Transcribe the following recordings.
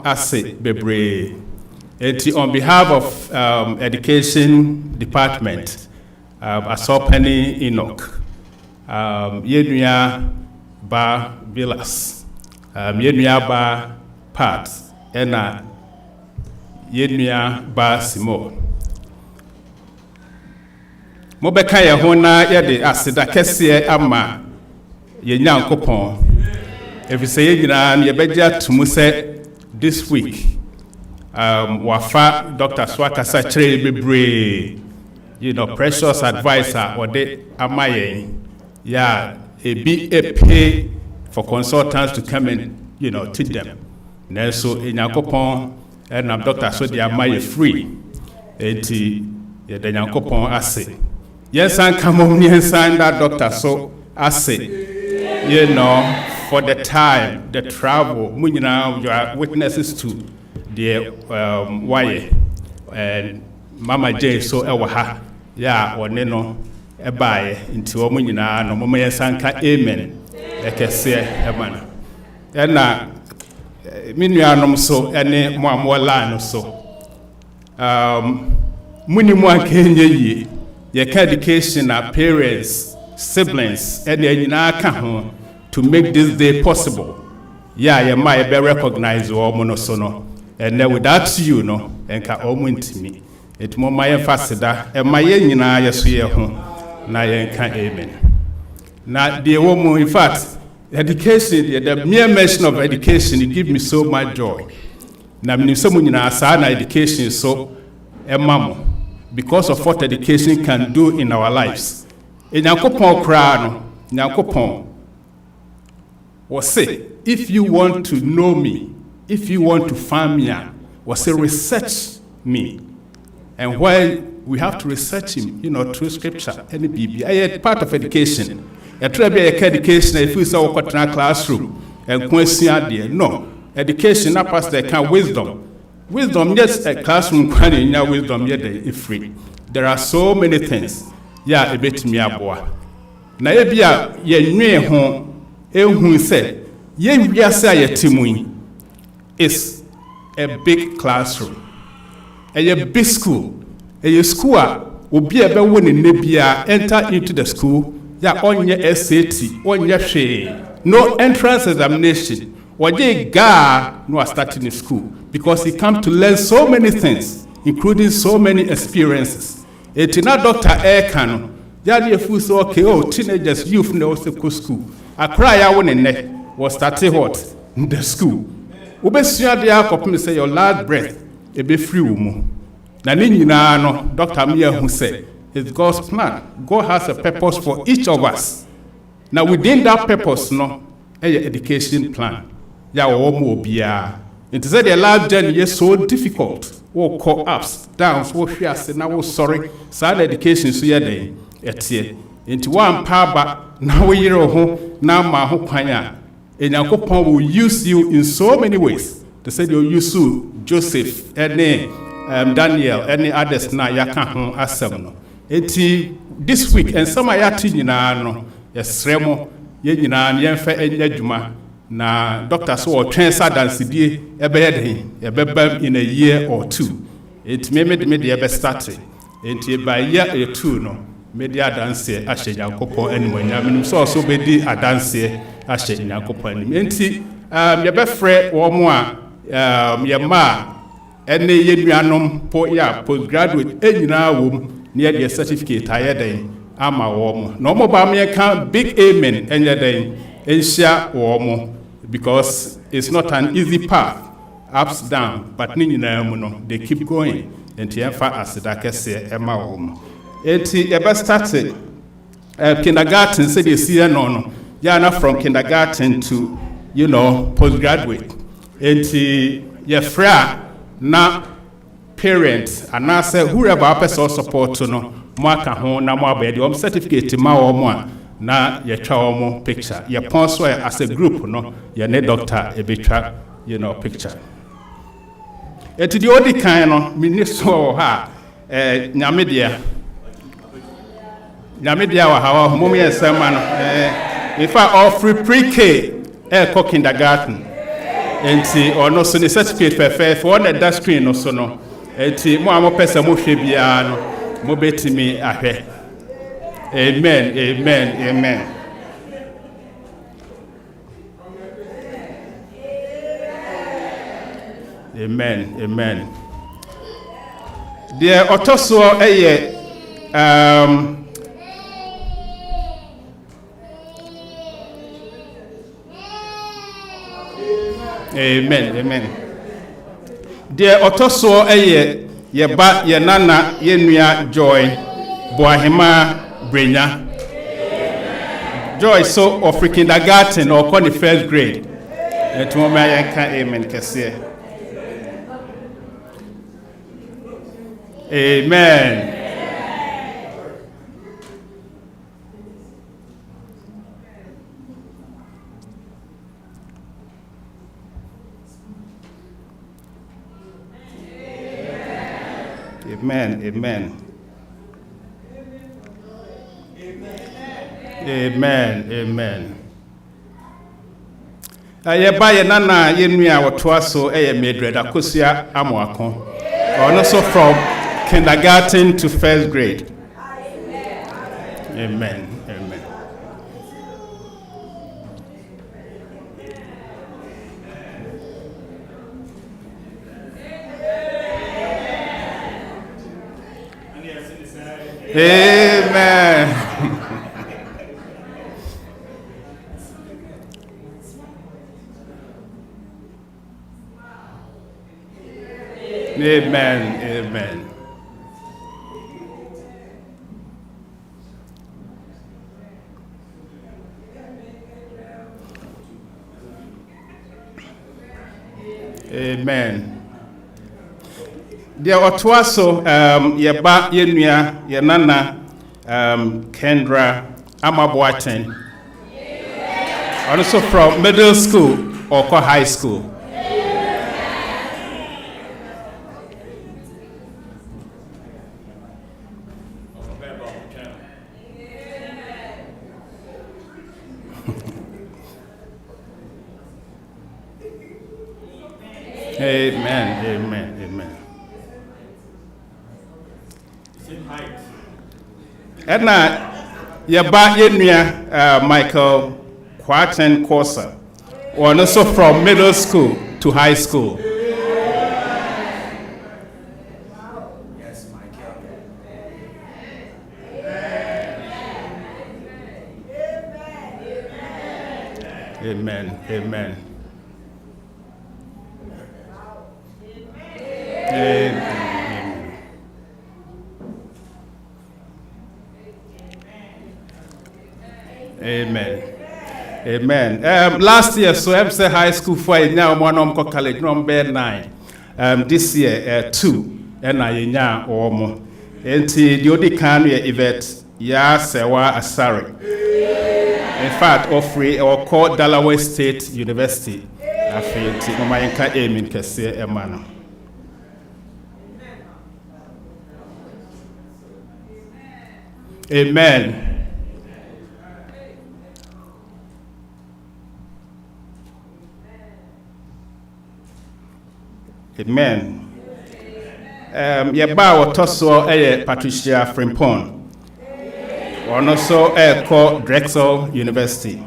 ase bebre. On behalf of Education Department, I saw Penny Enoch, Yenuya Ba Villas, Yenuya Ba Pat, and Yenuya Ba Simo. Mobeka ya hona yede asida kese ama ye nyankopon. Efise ye nyina ye beja tumu se this week wafa Dr. Swaka Sachre bebre, precious advisor or de amaye ya a pay for consultants to come and teach them. So in Yankopon and Dr. So they amaye free. Eti ye de Yankopon ase. Yes, and come on, yes, and that Dr. So ase. For the time, the travel, you are witnesses to the why and Mama J so ewaha ya oneno ebaye nti omu nyina no mama yesanka amen ekese emana ena minuanom so ene mo amola no so muni mo akenye yi ye education our parents siblings ene nyina ka ho to make this day possible ye ma be recognize o mo no so no. And then without you, and can almost me. It more my emphasis and my yenina, yes, we are home. Na can amen. Now, dear woman, in fact, education, the mere mention of education, it gives me so much joy. Now, when someone in our son education, so a mama, because of what education can do in our lives. In Yankopon crown, Yankopon was say, if you want to know me, if you want to find me, was say research me. And why we have to research him, through scripture, any BB. I had part of education. I try to be education if we saw what in our classroom and question idea. No, education not past the kind wisdom. Wisdom, yes, a classroom can in your wisdom, yet it's free. There are so many things. Yeah, a bit me a boy. Now, if you knew home, who said, ye say a timui. It's a big classroom. A big school. A school will be a one in Nebia enter into the school. Ya on your SAT, on your shade. No entrance examination. Or they ga no starting in school. Because he comes to learn so many things, including so many experiences. It's not Dr. Aircano. Ya fool so okay, teenagers, youth no school. I cry out in neck was starting what? In the school. Ubesua dia kopim say your last breath e be free mu na ni nyina no Dr. Mia who say it's God's plan. God has a purpose for each of us. Now within that purpose no education plan ya wo mu obia it said the life journey is so difficult wo call ups downs wo hwe ase na wo sorry sad education so ye den etie into one power na wo yire ho na ma ho kwan a Yankopon will use you in so many ways. They said you'll use you, Joseph, any Daniel, any others na yaka asem. This week, and some ayati no, yes, Remo, yena, yenfe enjuma, na Dr. So transfer dance die ebeyed in a year or two. It may make the ever started. By year 2 no, media dance ashe Yankopon anyway. I mean, so be a dance. Ashe Yankopon enti ye befre wo mo a ye ma ene ye nuanom po ya postgraduate enyina wo ne ye certificate ayeden ama wo mo no mo ba me kan big amen enye den enhia wo mo because it's not an easy path, ups down, but ni nyina mu no they keep going enti enfa aseda kese ema wo mo enti ye be started kindergarten say they see no Yana from kindergarten to, postgraduate. And your friend, na parents, and I say, whoever person support to no, Marka home, na more bed, your certificate, ma or more, na your child picture. Your sponsor as a group, no, your net doctor, a picture, picture. And to the only kind of minister ha, Namidia, or how, Mummy and Sermon. In fact, all free pre-K, kindergarten. enti ono so ne certificate perfect for on that screen no so no enti mo amo pesa mo hwe bia no mo betimi ahwe. Amen, amen, amen. Amen, amen. The otoso eye amen, amen. The otoso eye ye ba ye nana ye nua Joy Boahema Brenya. Joy so of kindergarten or the first grade. Et mo ma yanka amen kese. Amen. Amen. Amen. Amen. Amen. Aye ba ye nana ye nua wotoa so eye medred akosia amoako. Ono so from kindergarten to first grade. Amen. Amen. Amen. Amen. Amen. Amen. There otoa so ye ba ye nua ye nana Kendra Amaboaten. Also from middle school or high school. Amen, amen, amen. And now, Yaba Yenua Michael Quaten Corsa, or also from middle school to high school. Yes, Michael. Amen, amen. Amen. Amen. Last year, so I'm say high school for now one college number 9. This year 2, and I nya or more. And the Odi can event ya sewa asari. In fact, offering or called Delaware State University. I feel to my aim in Cassia Emana. Amen. Amen. Yeba wotoso Patricia Frimpong. Or also called Drexel University.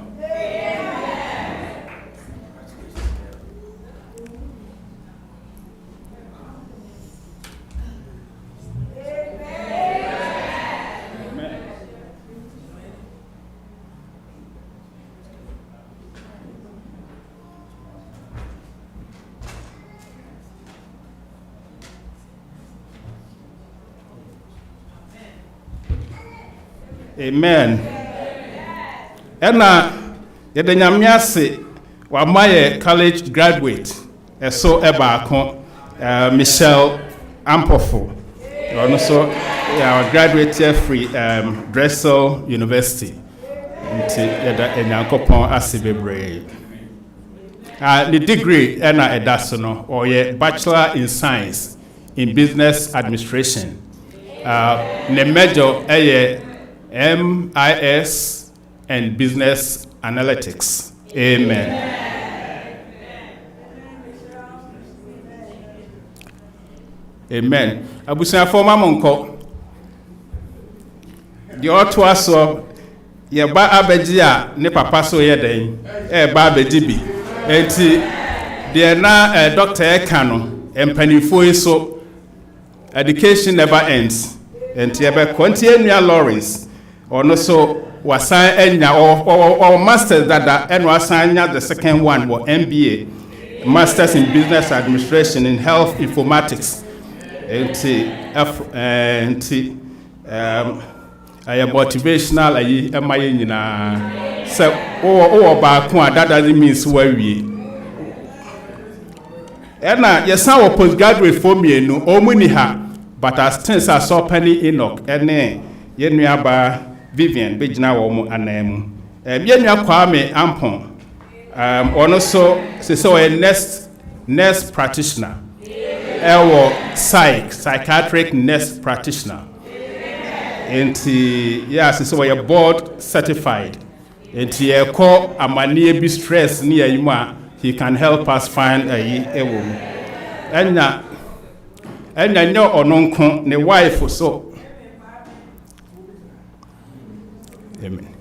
Amen. Ena yede nyamiase wa maye college graduate so ebaako Michelle Ampofo. Ono so our graduate here free Drexel University. Nti yeda enyankopon asibebre. The degree ena edaso no or ye Bachelor in Science in Business Administration. Ne major MIS and Business Analytics. Amen. Amen. Abusia former monko. The auto so ye ba abejia ne papa so ye den. Ba abejibi. Enti de na Dr. Ekano empanifo so education never ends. Enti ebe continue Lawrence. Ono so wasan enya or masters that and wasan the second one was MBA, Masters in Business Administration in Health Informatics. I motivational am I in so that doesn't mean where we and yes our postgraduate for me no omuniha but as things are so penny Enoch and yenuaba Vivian Bejina Womo Anemu. Yenya Kwame Ampon. Also so a nurse practitioner. Psychiatric nurse practitioner. And yes, so a board certified. And he call a mania be stress near Yuma. He can help us find a woman. And I know on ne wife or so. Amen.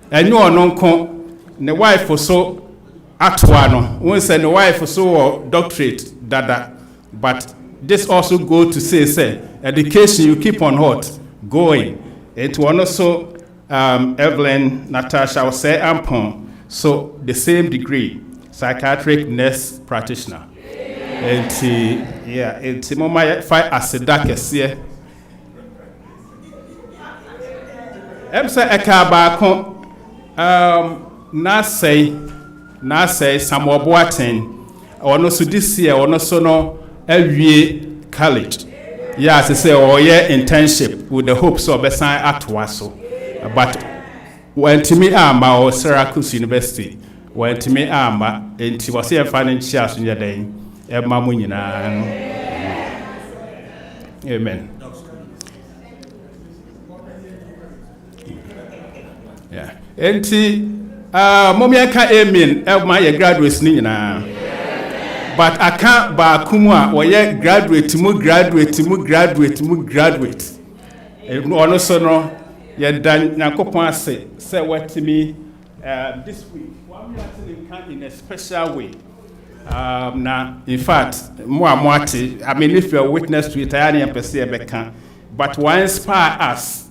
And you are non-con, the wife for so atwano. Once and the wife for so doctorate dada. But this also go to say education you keep on hot going. It was also Evelyn Natasha will say ampon. So the same degree, psychiatric nurse practitioner. And it's mama fight as a darkest here. Emsa ekabako na say Samuel Boateng ono so this year ono so no awie college. Yes, say oye internship with the hopes of besan atwaso. But when to me ama or Syracuse University when to me ama enti was here financial so nyeden e mamu nyina. Amen. Yeah. Enti mommy aka amen my graduates ni nyina. But I can't ba kumwa oye graduate ono so no ye dan Nyankopon ase say wetimi this week one me actually in a special way. Now in fact more I mean if you're witness to it I am per se beka but why inspire us.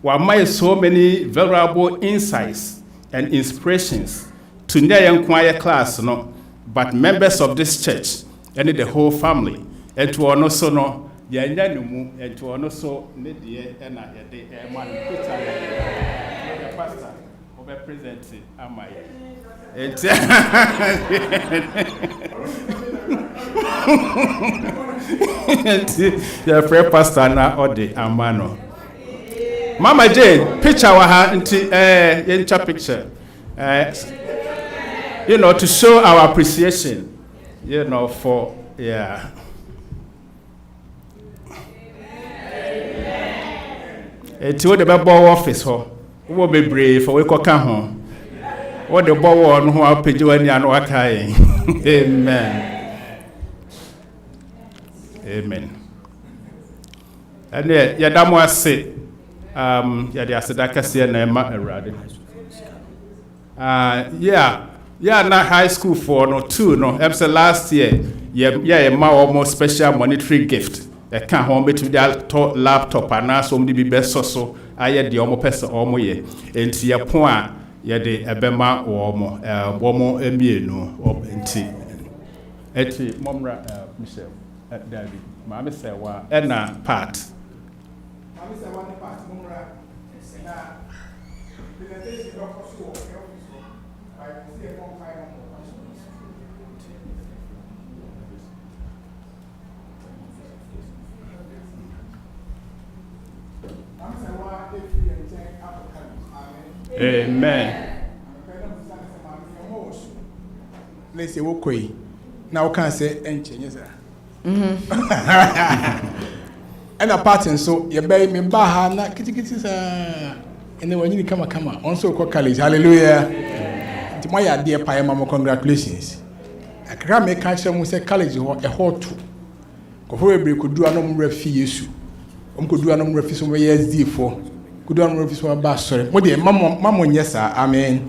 Why have so many valuable insights and inspirations to near choir class, no, but members of this church and the whole family, and to also know Yanyanumu and to also Nidia and the pastor of representing Amaya. The prayer pastor now or the Amano. Mama Jane, picture her into picture. You know, to show our appreciation, you know, for yeah. To the Bible office, who will be brave for we can come home. What the boy on who are pidging and wakai. Amen. Amen. And yet, Yadamo say. Yeah, na high school for no two no. Last year, my almost special monetary gift. I can't home to that laptop and now some be best so. I had the almost person almost ye. And see a point, the Abema or more, MBA no, or enti Momra Michelle at David. Mamma said, "Wa Edna part." Amen. Let's say okay. Now can say enche sir. And a pattern so you buy me baha na kitikiti sir. And then when you come on so called college. Hallelujah. To my dear Appiah mama, congratulations. I can't make catch them say college or a hot two. Kofi bebree kodu anom refi Yesu kodu anom refi so we SD for kodu anom refi so ba sori mo de mamo nyesa amen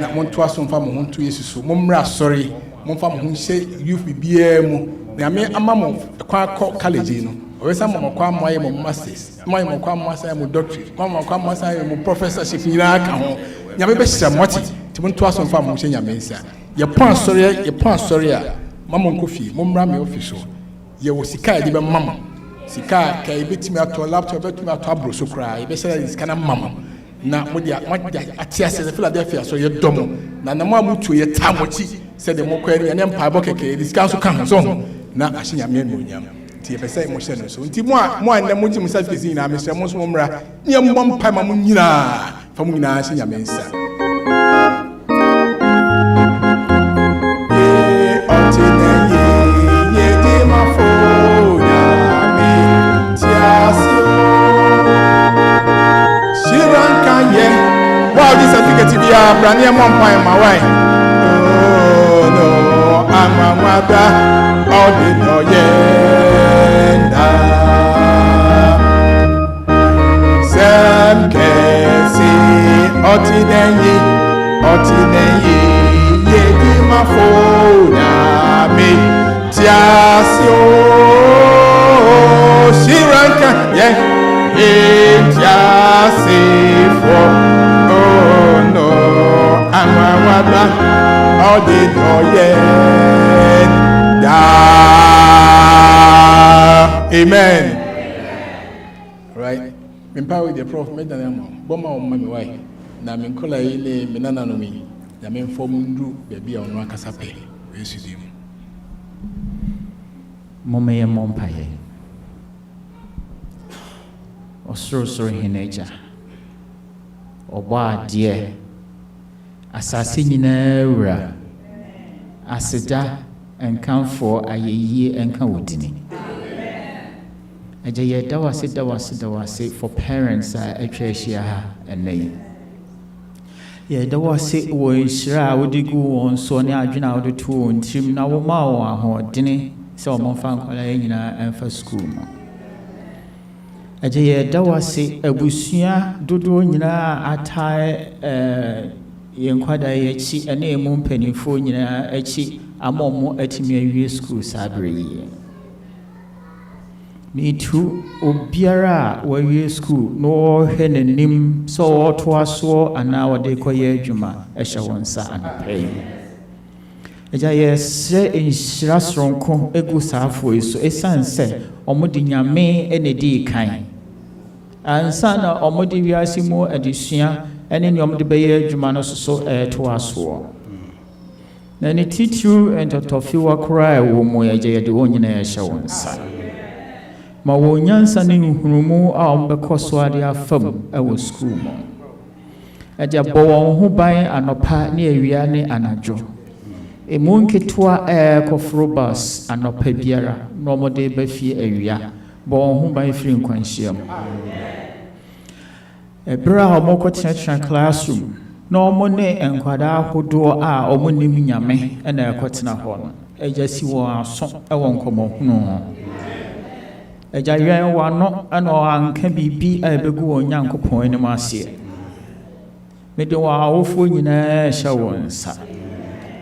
na mo to aso mfa mo honto Yesu so mo mra sori mo mfa mo ho hye youth bibia mu na me amamo kwa college no o say mo kwa mo aye mo masters mo kwa mo say mo doctorate mo kwa mo say mo professorship nyina ka ho nyame be hye moti ti mo to aso mfa mo hye nyame nsa ye pon sori a mamo Kofi mo mra me office ye wo sika e be mama sika ka e betimi ato laptop betimi ato abro so kra e be sele sika na mama na mo dia atia se Philadelphia so ye dom na mo amutu ye tamochi se de mo kwa ne mpa bo keke di sika so ka so na ahye nyame no nyam ti e be se mo hye no so nti mo na mo ti mo certificate na me se mo so mo mra ne mo mpa ma mo nyina fa mo nyina ahye nyame nsa Brania Mompai, my wife. Oh, no, I'm a mother. All the no yenda. Sam Casey, Otinenyi, Yedi Mafona, me, Tiasio, Shiranka, yeah, Tiasifo. All the amen. Right? Empower the prophet, made them bomb on my wife. Now, Minkola, Minana, me, the men form baby on Wakasape. Mommy and Mompaye. Or sorcery in nature. Or bad, dear. Asase nyinaa wura aseda enkanfo ayeye enka wodini aje ye dawase for parents atwa ahia ha enai ye dawase wo nhira wodigu won so ne adwena wodeto ntrim na wo ma wo ahodene se wo mfa nkwala nyinaa emfa school mo aje ye dawase abusua dodo nyinaa atae yenkwada yechi ene emu mpanifo nyina achi amomo atimi awie school sabre me too obiara wa wie school no hwe nanim so oto aso ana wode koye adwuma ehye wonsa anapay eja yesre enhyira soronko egu saafo eso esanse omodi nyame ene di kan ansa na omodi wiase mu adesua ene nyom de beye adwuma no so to aso na ne titu entotofi wa kra wo mo ye je de wonyina ye hye wonsa ma wo nyansa ne nhurumu a ombekɔso ade afam ewo school mo aja bo won ho ban anopa ne awia ne anadwo emu nketoa kɔfro bus anopa biara no mo de ba fie awia bo won ho ban firi nkwanhyiam ebra omokotenatena classroom no mo ne enkwada ahodo a omonim nyame na ekotena ho no eja si wo aso ewo nkomohunu eja yen wano ana anka bibi ebegu onyankopon enim ase mede wa awofo nyina hye wonsa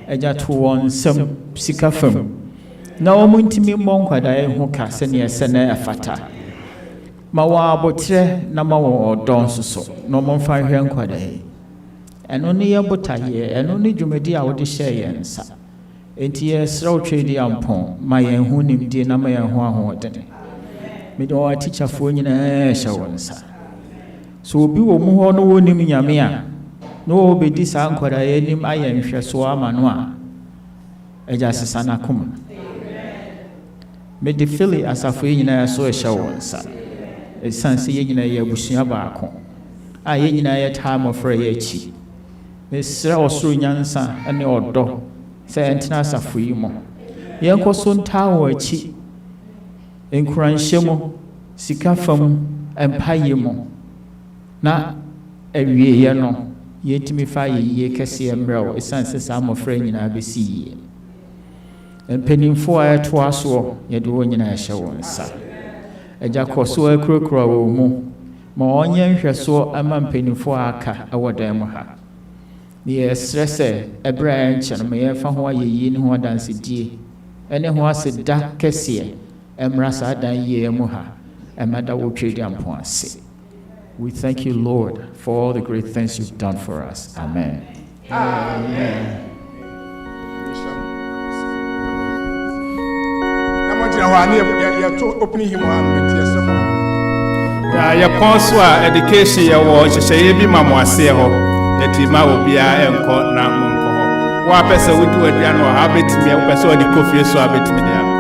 eja to wonsam sika fam na omuntimi monkwada ho ka se ne ese na afata ma wa abotre na ma wo odon soso no momfa hwe nkwada eno ne ye botaye eno ne dwumadi a wode hye yensa enti ye sraw twedi ampon ma yen hu nimdi na ma yen hu ahodene me do wa teacher fo nyina hye wonsa so obi wo mu ho no wonim nyame a no obedi sa nkwada ye nim ayen hwe so amano a eja sesa na koma me de fili asafo nyina so hye wonsa esanse ye nyina ye abusua baako a ye nyina ye time of ye chi mesra osoro nyansa ene odo se entina asafo yi mo ye nkoso ntawo achi enkuranhyemo sika fam empaye mo na awie ye no ye timi fa ye kese emrew esanse sa amofra nyina besi ye mpanimfoɔ a ɛtoa soɔ yɛde wɔn nyinaa hyɛ wɔn nsa agya kɔ so akurakura wɔn mu ma ɔnyɛ nhwɛsoɔ ama mpanimfoɔ a aka ɛwɔ dan mu ha ne yɛsrɛ sɛ ɛberɛ a ɛnkyɛ no ma yɛmfa ho ayɛyie ne ho adansedie ɛne ho aseda kɛseɛ ɛmmra saa dan yie mu ha ɛma da wotwe di ampo ase. We thank you, Lord, for all the great things you've done for us. Amen. Amen. Yɛpɔn so a education yɛwɔ nhyehyɛeɛ bi ma mo aseɛ hɔ ɛti ma obiara ɛnkɔ na mo nkɔ hɔ wo apɛ sɛ wodi w'aduane wɔ ha wobɛtumi wopɛ sɛ wɔde kɔfie so a wobɛtumi de akɔ.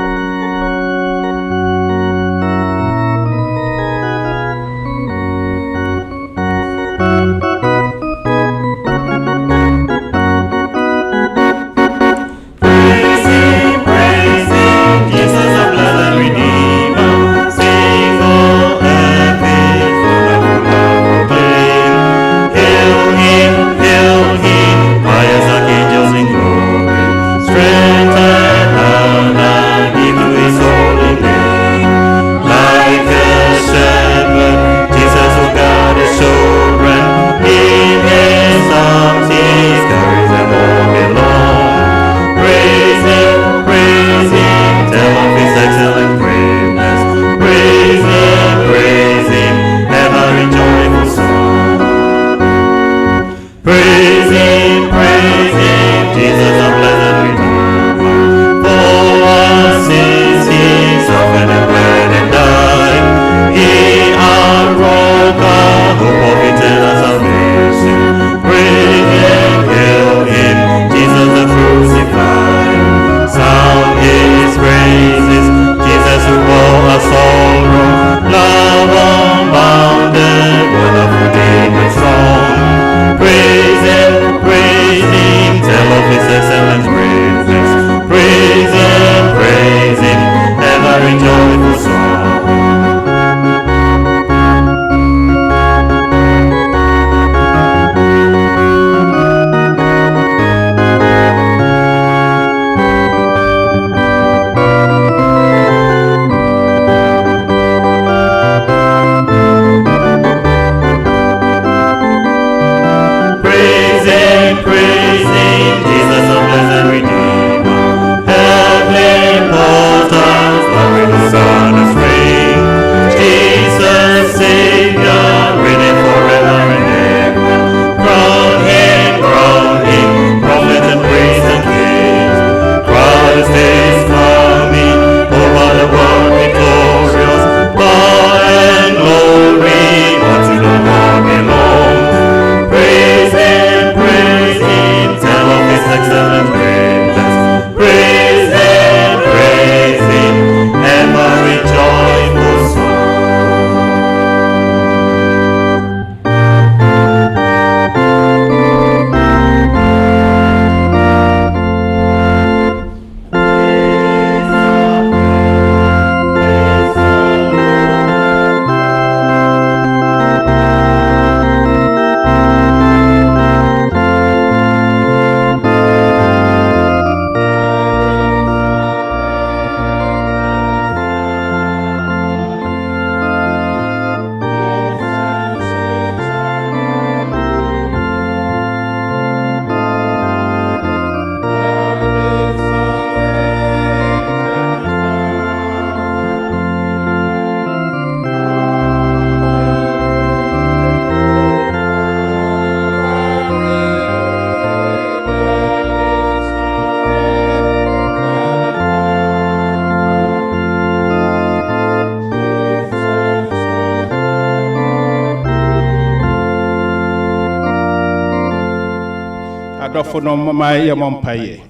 adɔfo no mama yɛ mɔmpaye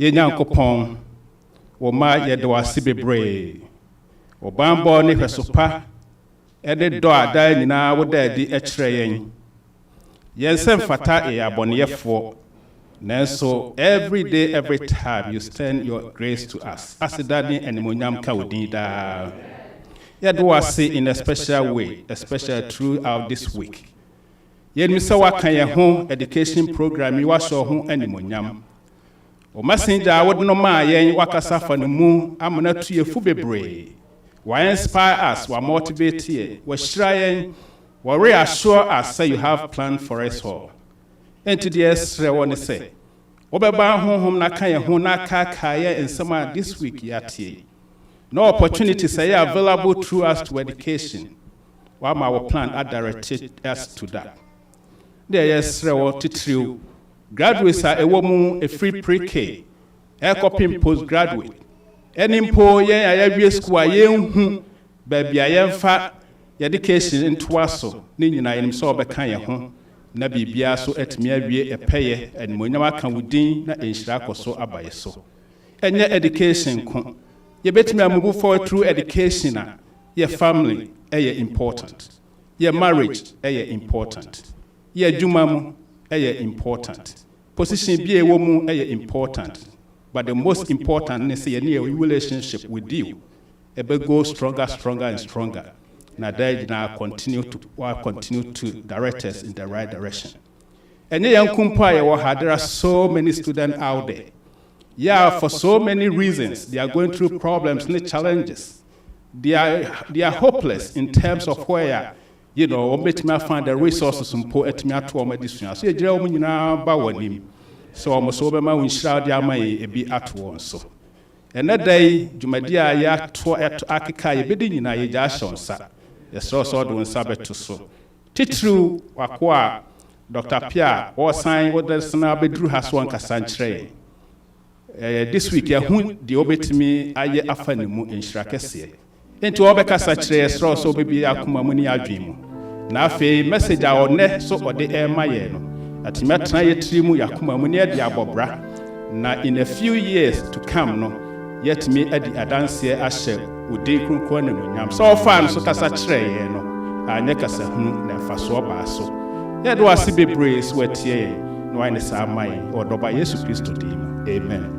yɛ nyankopɔn wo ma yɛ de wase bebree wo bambɔ ne hwɛsopa ɛde dɔ a da nyinaa wo da adi ɛkyerɛ yɛn yɛn sɛ mfata yɛ abɔneyɛfoɔ nanso every day every time you extend your grace to us aseda ne animonyam ka wo din daa yɛde wase in a special way especially throughout this week yɛn mi sɛ waka yɛn ho education program yi wahyɛ ho animonyam O messenger would no ma yen wakasa fa no mu amana to ye fu bebre. Why inspire us, wa motivate ye, wa shira yen, wa reassure us say you have planned for us all. Enti de esre woni say, obeba honhom na kan ye ho na ka ye ensema this week yatie. No opportunities are available through us to education. While our plan are directed us to that. There is titrio. Graduates are a woman, a free pre-K, a copying postgraduate. Any poor ye school ye baby I am fat education in Twasso, Nina in so becanya home, Nabi Biaso et me a payer and Munama can within na in Shrak or so abaye so. And your education, ye bet me move forward through education, your family. Important. Your marriage important. Your jumamu important. Position be a woman important. But the most important is a near relationship with you. Ebe go stronger and stronger. Now there continue to direct us in the right direction. And there are so many students out there. Yeah, for so many reasons they are going through problems and challenges. They are hopeless in terms of where, me find the resources and put it me at home medicine. So you know, so almost over my win shroud may be at once. So, and that day, Jumadia ya to Akika, bidding in a Jashon, sir. The source of doing Sabbath to so. Titru, Wakwa, Dr. Appiah, or sign what the Sanabe Drew has one Cassantre. This week, the obet me aye afanimu in Shrakesi. Into Obeka Satre, so baby Akumamuni Adrimu. Na fe message our ne so or the air mayeno. At Metra Trimu Yakumamuni Diabobra. Na in a few years to come, no, yet me at the Adansia Asher would decree Quanam. So far, so Casatre, no, I nekasa hun na faso baso. Yet was a be brace wet ye, no one is our mind or Doba Yesu Christo dim. Amen.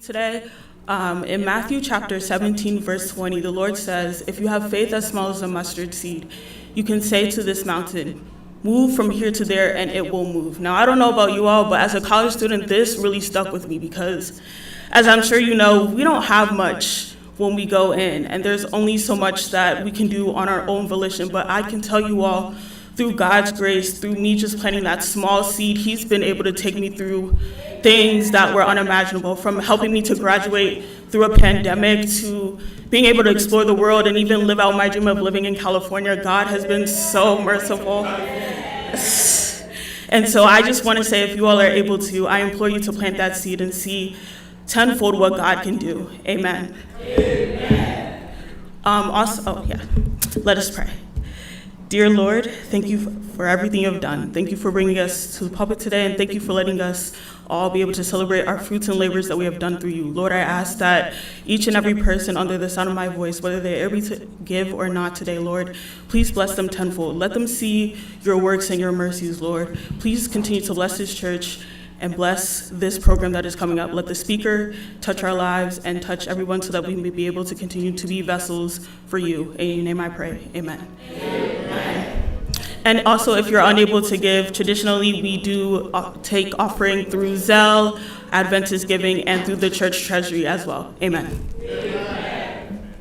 Today, in Matthew chapter 17, verse 20, the Lord says, if you have faith as small as a mustard seed, you can say to this mountain, move from here to there, and it will move. Now, I don't know about you all, but as a college student, this really stuck with me because, as I'm sure you know, we don't have much when we go in, and there's only so much that we can do on our own volition, but I can tell you all, through God's grace, through me just planting that small seed, He's been able to take me through things that were unimaginable, from helping me to graduate through a pandemic to being able to explore the world and even live out my dream of living in California. God has been so merciful. And so I just want to say, if you all are able to, I implore you to plant that seed and see tenfold what God can do. Amen. Amen. Let us pray. Dear Lord, thank you for everything you've done. Thank you for bringing us to the pulpit today, and thank you for letting us all be able to celebrate our fruits and labors that we have done through you. Lord, I ask that each and every person under the sound of my voice, whether they're able to give or not today, Lord, please bless them tenfold. Let them see your works and your mercies, Lord. Please continue to bless this church and bless this program that is coming up. Let the speaker touch our lives and touch everyone so that we may be able to continue to be vessels for you. In your name I pray, amen. Amen. And also, if you're unable to give, traditionally we do take offering through Zelle, Adventist giving, and through the church treasury as well. Amen. Amen.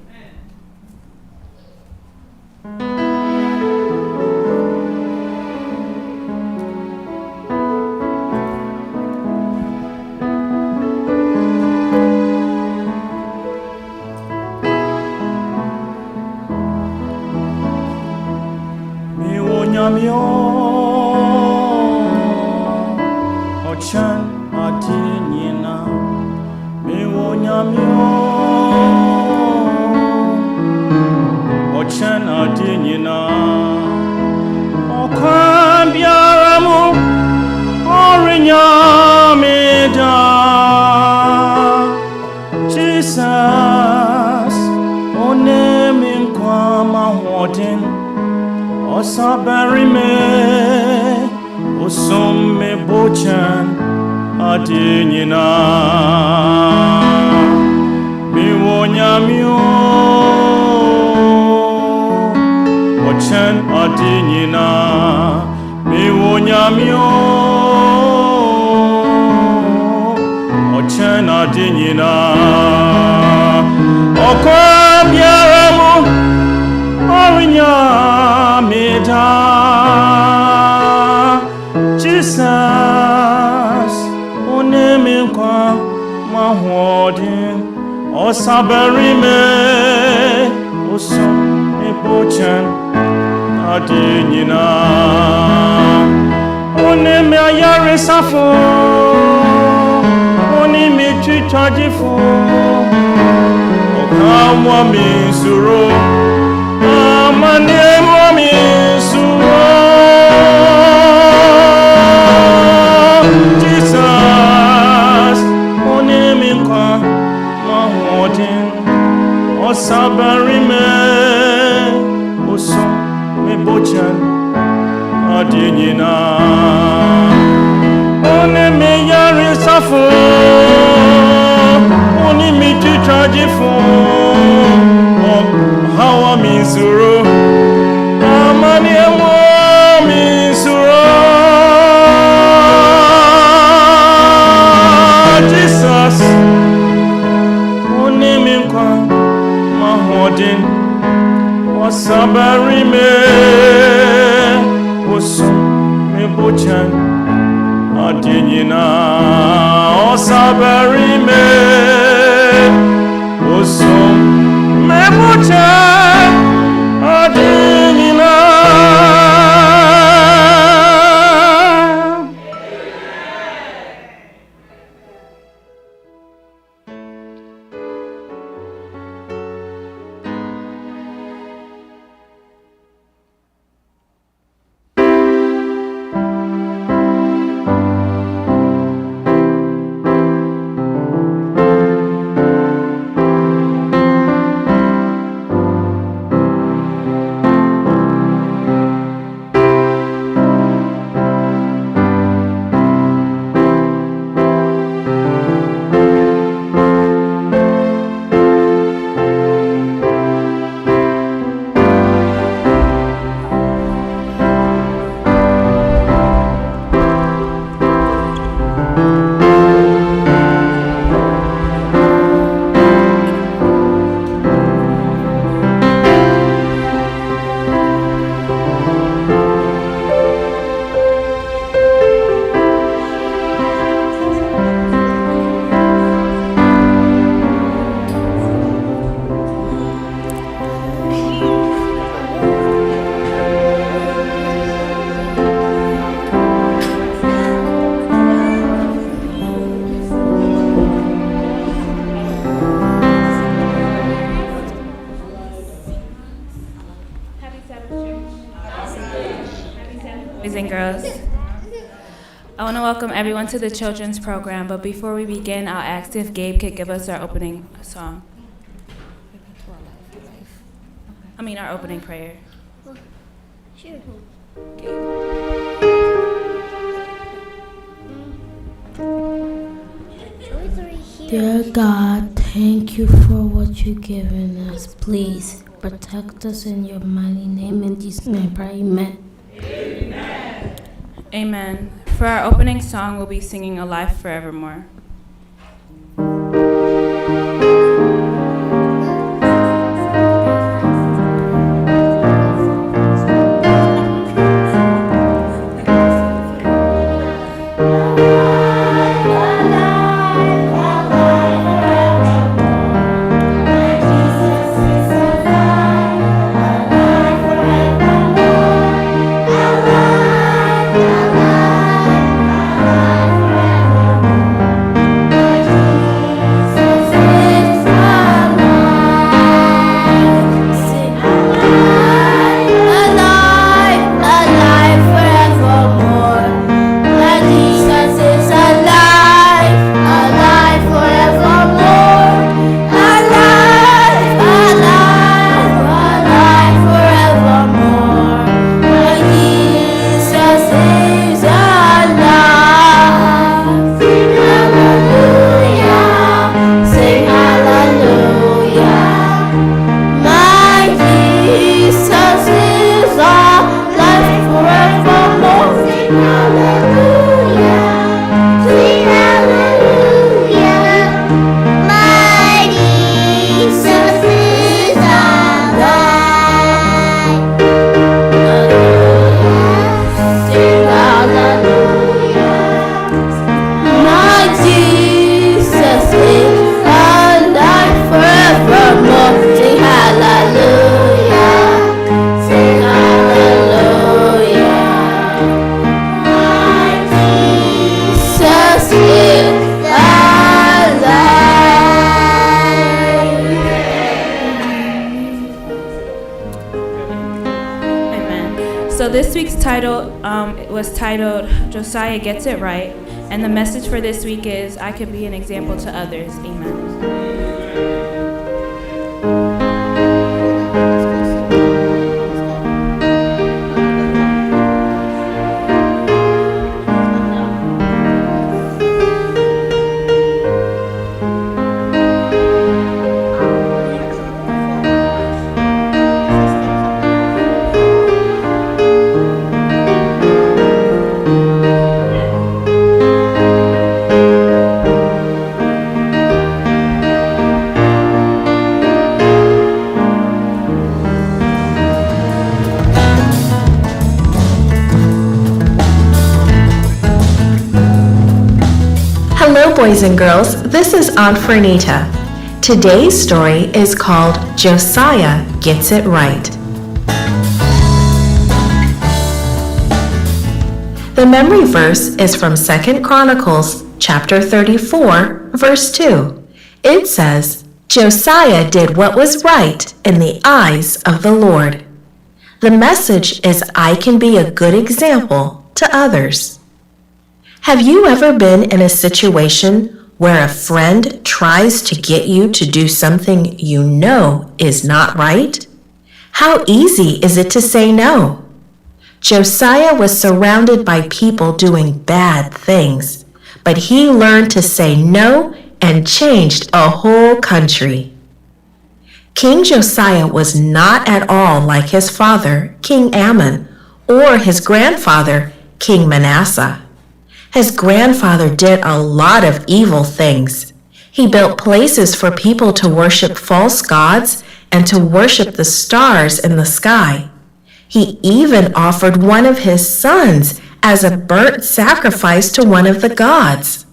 nyamyo ochan adinina me wo nyamyo ochan adinina okwambiaramu orinyameda Jesus onemin kwama hodin Osabari me, osumme bochan adinina. Mi wonyamyo, ochan adinina. Mi wonyamyo, ochan adinina. Okwambiaramu, orinyameda Jesus oneminkwa mahwodin osabari me osum epochan adinyina onemi ayare safo onemi twitwagifo okamwa misuro Jesus, oneminkwa mahwodin osabari me osum me bochan adinyina onemi yare safo onemi twitwagifo Hawa misuro amani emo misuro Jesus oneminkwa mahodin wasabari me osum me bochan adinyina wasabari me osum me bochan adinyina. Boys and girls, I want to welcome everyone to the children's program, but before we begin, I'll ask if Gabe could give us our opening song. Our opening prayer. Sure. Dear God, thank you for what you've given us. Please protect us in your mighty name. In Jesus' name, I pray. Amen. Amen. Amen. For our opening song, we'll be singing Alive Forevermore. Alive forevermore. So this week's title was titled Josiah Gets It Right, and the message for this week is I could be an example to others. Amen. Hello, boys and girls. This is Aunt Fernita. Today's story is called Josiah Gets It Right. The memory verse is from 2 Chronicles chapter 34, verse 2. It says, Josiah did what was right in the eyes of the Lord. The message is I can be a good example to others. Have you ever been in a situation where a friend tries to get you to do something you know is not right? How easy is it to say no? Josiah was surrounded by people doing bad things, but he learned to say no and changed a whole country. King Josiah was not at all like his father, King Ammon, or his grandfather, King Manasseh. His grandfather did a lot of evil things. He built places for people to worship false gods and to worship the stars in the sky. He even offered one of his sons as a burnt sacrifice to one of the gods.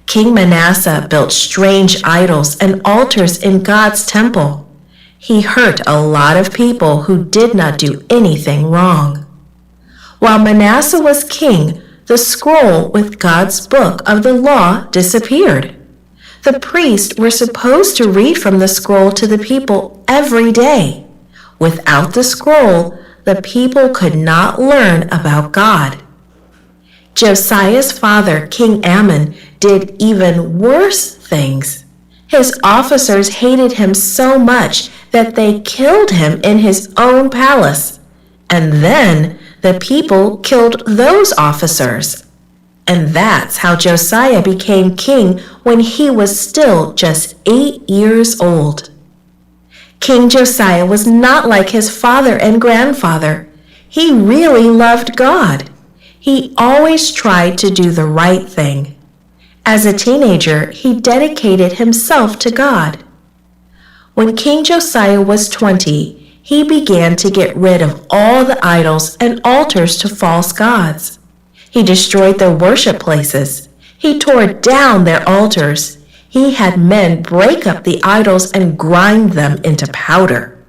King Manasseh built strange idols and altars in God's temple. He hurt a lot of people who did not do anything wrong. While Manasseh was king, the scroll with God's book of the law disappeared. The priests were supposed to read from the scroll to the people every day. Without the scroll, the people could not learn about God. Josiah's father, King Ammon, did even worse things. His officers hated him so much that they killed him in his own palace. And then the people killed those officers. And that's how Josiah became king when he was still just 8 years old. King Josiah was not like his father and grandfather. He really loved God. He always tried to do the right thing. As a teenager, he dedicated himself to God. When King Josiah was 20, he began to get rid of all the idols and altars to false gods. He destroyed their worship places. He tore down their altars. He had men break up the idols and grind them into powder.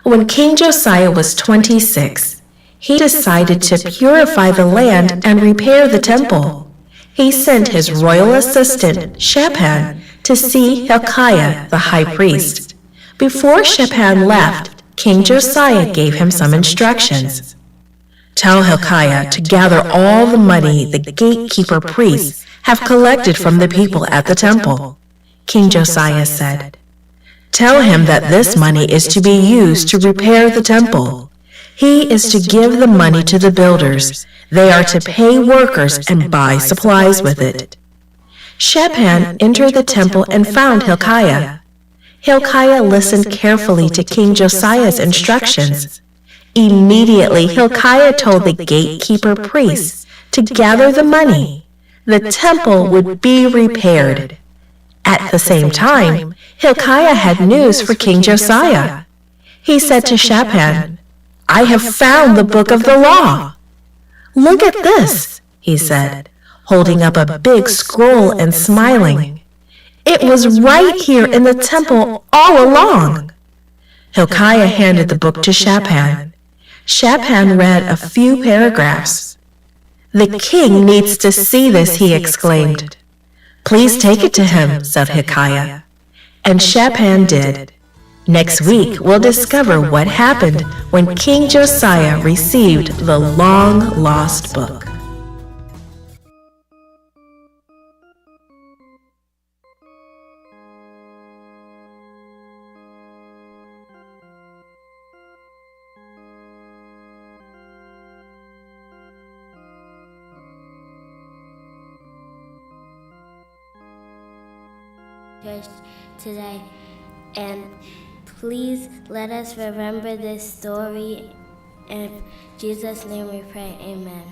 When King Josiah was 26, he decided to purify the land and repair the temple. He sent his royal assistant, Shaphan, to see Hilkiah, the high priest. Before Shaphan left, King Josiah gave him some instructions. Tell Hilkiah to gather all the money the gatekeeper priests have collected from the people at the temple. King Josiah said, Tell him that this money is to be used to repair the temple. He is to give the money to the builders. They are to pay workers and buy supplies with it. Shaphan entered the temple and found Hilkiah. Hilkiah listened carefully to King Josiah's instructions. Immediately, Hilkiah told the gatekeeper priests to gather the money. The temple would be repaired. At the same time, Hilkiah had news for King Josiah. He said to Shaphan, I have found the book of the law. Look at this, he said, holding up a big scroll and smiling. It was right here in the temple all along. Hilkiah handed the book to Shaphan. Shaphan read a few paragraphs. The king needs to see this, he exclaimed. Please take it to him, said Hilkiah. And Shaphan did. Next week, we'll discover what happened when King Josiah received the long-lost book. Church today, and please let us remember this story. In Jesus' name we pray, amen.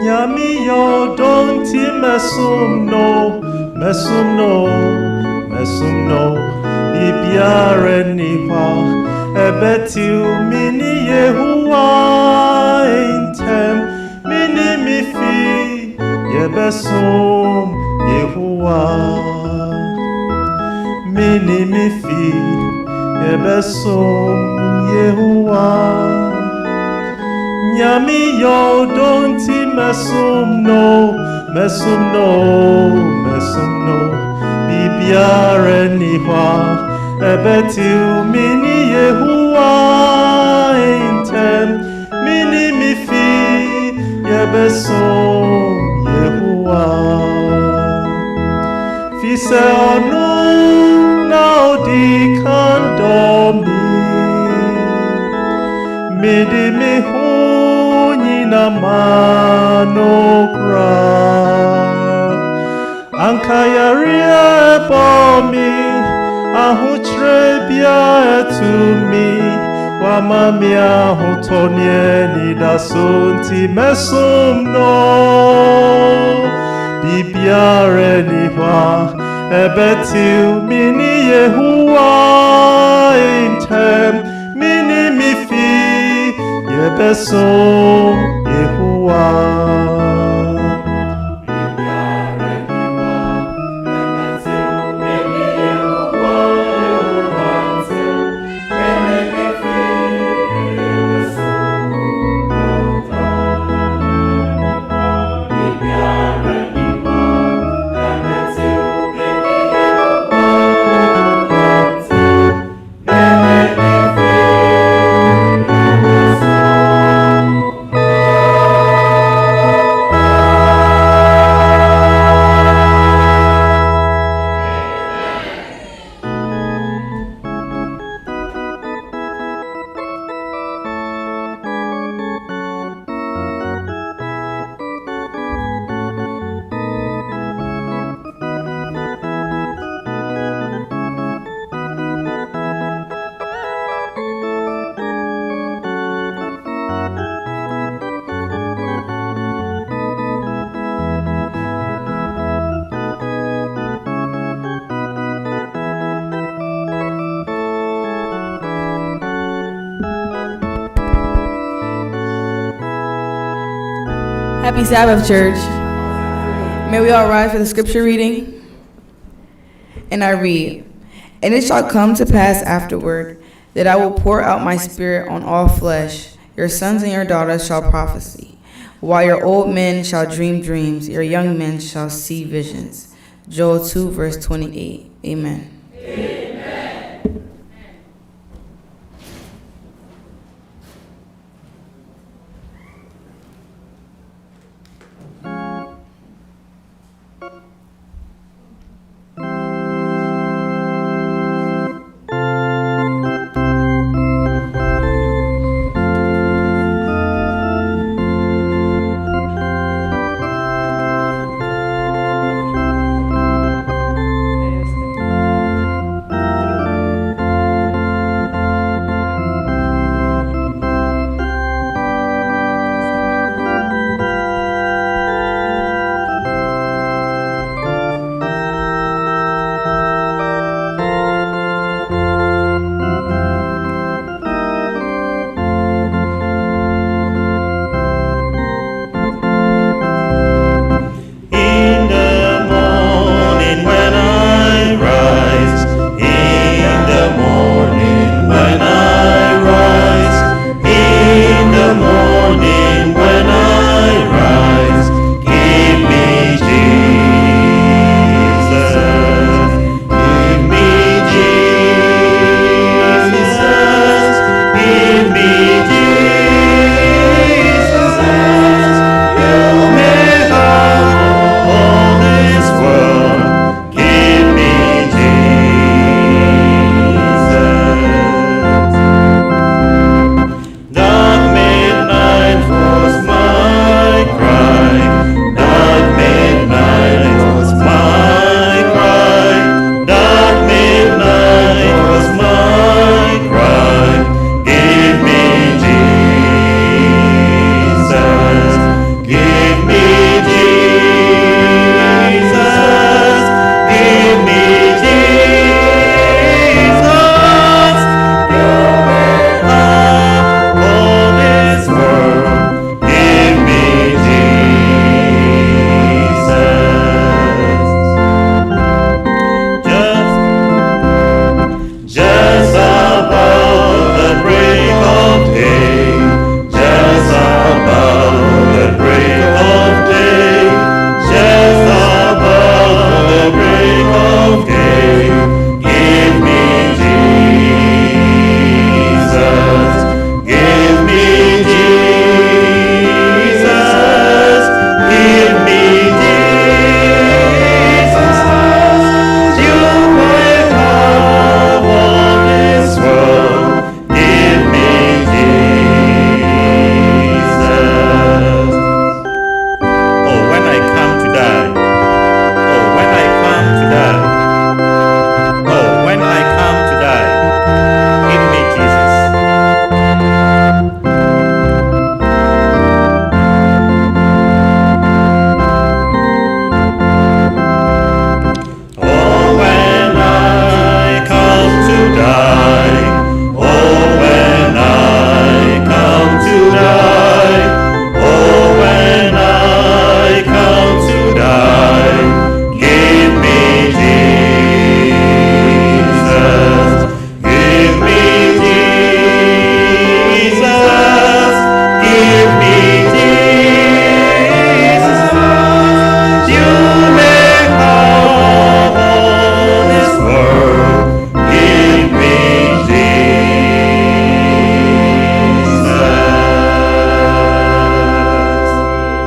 Nyami yo donti mesum no bibiare nipa ebetiu mini Yehuwa intem mini mifi yebesum Yehuwa mini mifi yebesum Yehuwa Nyami yo donti mesum no bibiare nipa ebetiu mini Yehuwa intem mini mifi yebesum Yehuwa fise onu na odi kandomi midi mihu nyina manokra Ankayaria bomi ahutrebia etumi wamamia hutonye nidasunti mesumno bibiare niwa ebetiu mini Yehuwa intem mini mifi yebesum Yehuwa Happy Sabbath, church. May we all rise for the scripture reading. And I read, "And it shall come to pass afterward that I will pour out my spirit on all flesh. Your sons and your daughters shall prophesy, while your old men shall dream dreams, your young men shall see visions." Joel 2, verse 28. Amen.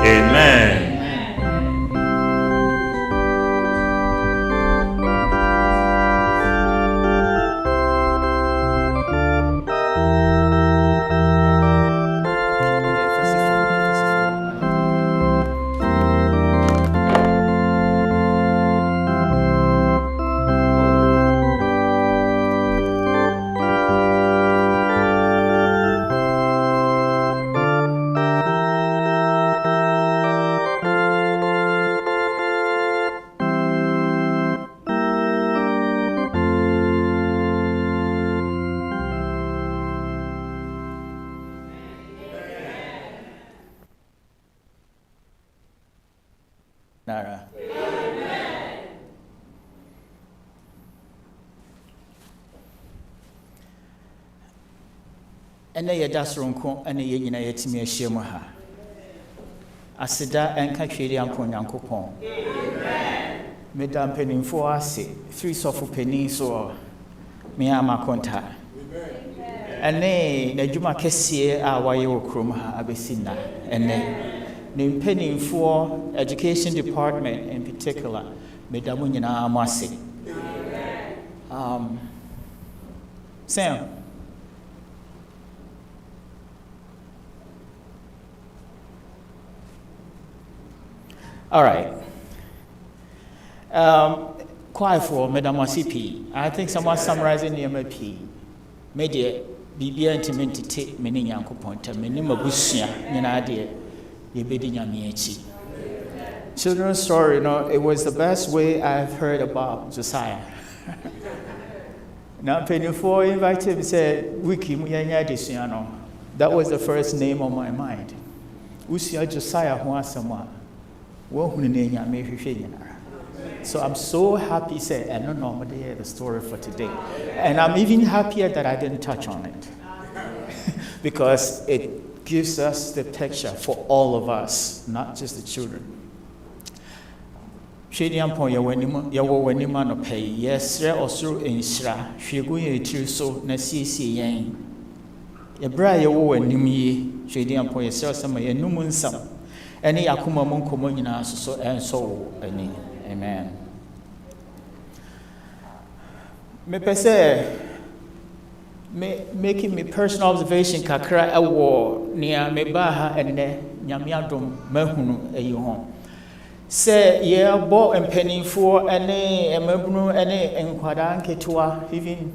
Amen. Nara. Ene yɛda soronko ene yɛ nyina yɛtumi ahyia mu ha. Aseda enka tweri ampo Nyankopɔn. Meda mpanimfoɔ ase, three sɔfo panin so me amakonta. Ene n'adwuma kɛseɛ a wɔayɛ wɔ kurom ha abɛsi na ene ne mpanimfoɔ education department in particular meda mo nyinaa mo ase. Sam. All right. Quiet for Madam CP. I think someone summarizing the MLP. Media Bibia intimate many young point, many mabusia, Ninadia, Yebedinya Mieci. Children's story, it was the best way I've heard about Josiah. Now, Penny 4 invited me, said, Wiki Muyanya Disiano. That was the first name on my mind. Usia Josiah Huasama. So I'm so happy, say, I don't know the story for today. And I'm even happier that I didn't touch on it. Because it gives us the picture for all of us, not just the children. Shediampo yawo wenima no pay, yes, also in Shra, Shiguye Truso, Nasisi Yang. Yabra yawo wenim ye, Shediampo yourself some numun some. Any akuma monko monina so and so any. Amen. Me pese making me personal observation kakra ewo nia me baha enne nyamiadom mahunu eyi se ye bo empanimfo ene emabunu ene enkwada nketua even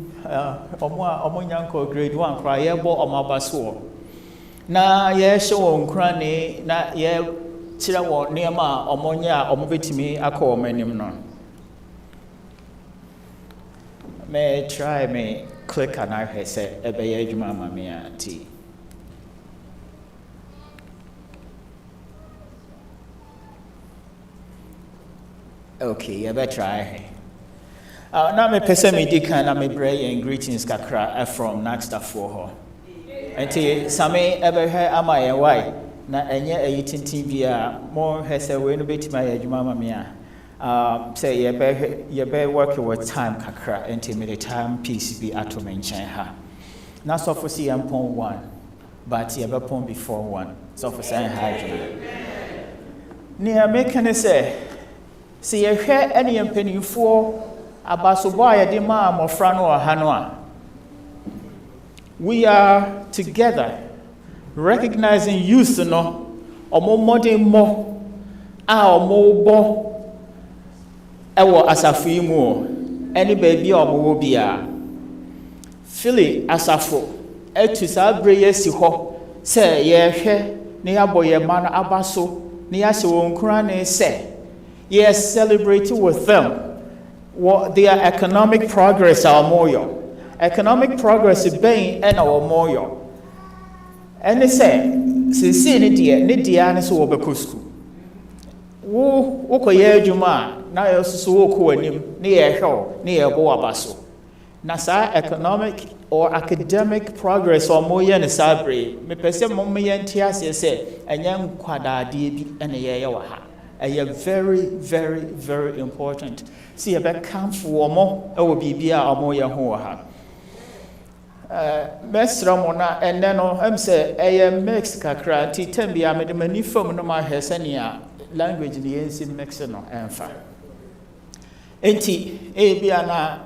omo nyanko grade 1 kra ye bo omabaso na ye show nkra ne na ye tira wo niema omonya omobetimi akọ omanim no. Me try me click on our head say ebeye adwuma mamia ti. Okay, you better try. Now me pese me di kan na me bray and greetings kakra from Naxta for her. Enti same ebe he ama ye why na enye ayitintin bia mo he say we no betima ye adwuma mamia. Say ye be work with time kakra enti me the time piece be ato me nchen ha. Na so for see ampon 1 but ye be pon before 1. So for say hydrogen. Nia me can say see ye hwe any mpanimfo abasobo ayede ma amofra no ha no a. We are together recognizing youth no omo modern mo a omo bo ewo asafo yi mu any baby omo wo bia Philly asafo etu sa bre yesi ho se ye hwe ne aboye ma no abaso ne ya se won kura ne se yes celebrate with them what their economic progress are more economic progress is being and our more and they say since ne dia ne so wo be school wo koye adwuma na yo so wo ko anim ne ye hwe ne ye bo abaso na sa economic or academic progress or more ye ne sabre me pese mo me ye ntiase se enye nkwadade bi ene ye wa ha very very very important see about come for mo e wo bibia omo ye ho ha Mesramona, and then I'm say, I am Mexica, Titembia, made a manifum no my Hesenia language in the NC Mexino, and fine. Enti, Abiana,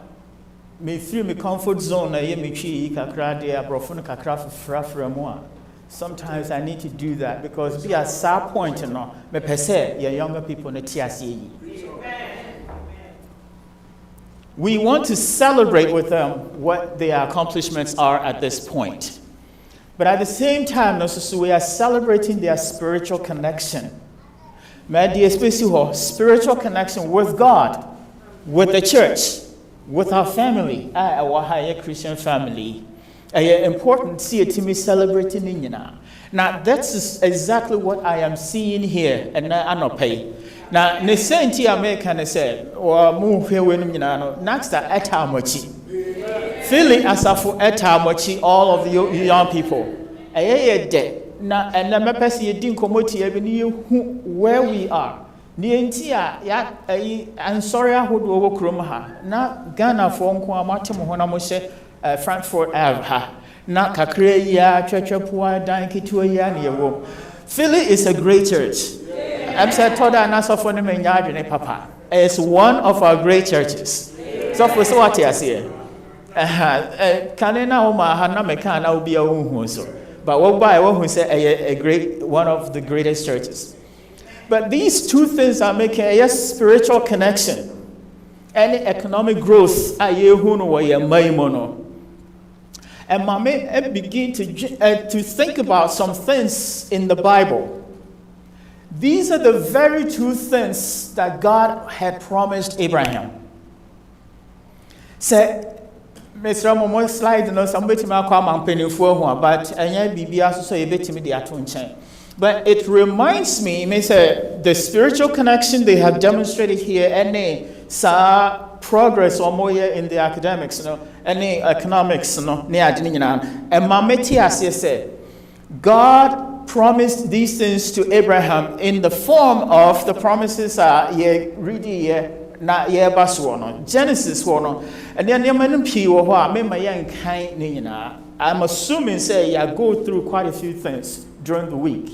me through me comfort zone, I am chi, Kakra, de Abrofun, Kakra, Fraframoa. Sometimes I need to do that because be a sub point, you know, me per se, your younger people in the TSE. We want to celebrate with them what their accomplishments are at this point. But at the same time, we are celebrating their spiritual connection. Spiritual connection with God, with the church, with our family, our Christian family. Important to see it to me celebrating in now. That's exactly what I am seeing here, and I not pay. Now, the same thing American said, or move here when you know, next at Etamochi. Feeling as for Etamochi, all of the young people. Now, and the Mapesi didn't come where we are. Nientia, ya, I'm sorry, I would overcome Not Ghana for Matamohonamose, Frankfurt Ave, not Kakreya, Churchapua, Dankitua, Niawo. Philly is a great church. I'm saying, Toda Nasa for the Menyard, Papa. It's one of our great churches. So, for so what I say, Kanena Oma Hanamekana will be a woman. But what by one who say a great one of the greatest churches. But these two things are making a spiritual connection. Any economic growth, and Mame begin to think about some things in the Bible. These are the very two things that God had promised Abraham. Say, Mr. Momo slide, no, somebody may come and penny for one, but I be also say a bit to me the attention. But it reminds me, the spiritual connection they have demonstrated here, and saw progress or more in the academics, any economics, and Mametia said, God promised these things to Abraham in the form of the promises Genesis and then I'm assuming say you go through quite a few things during the week.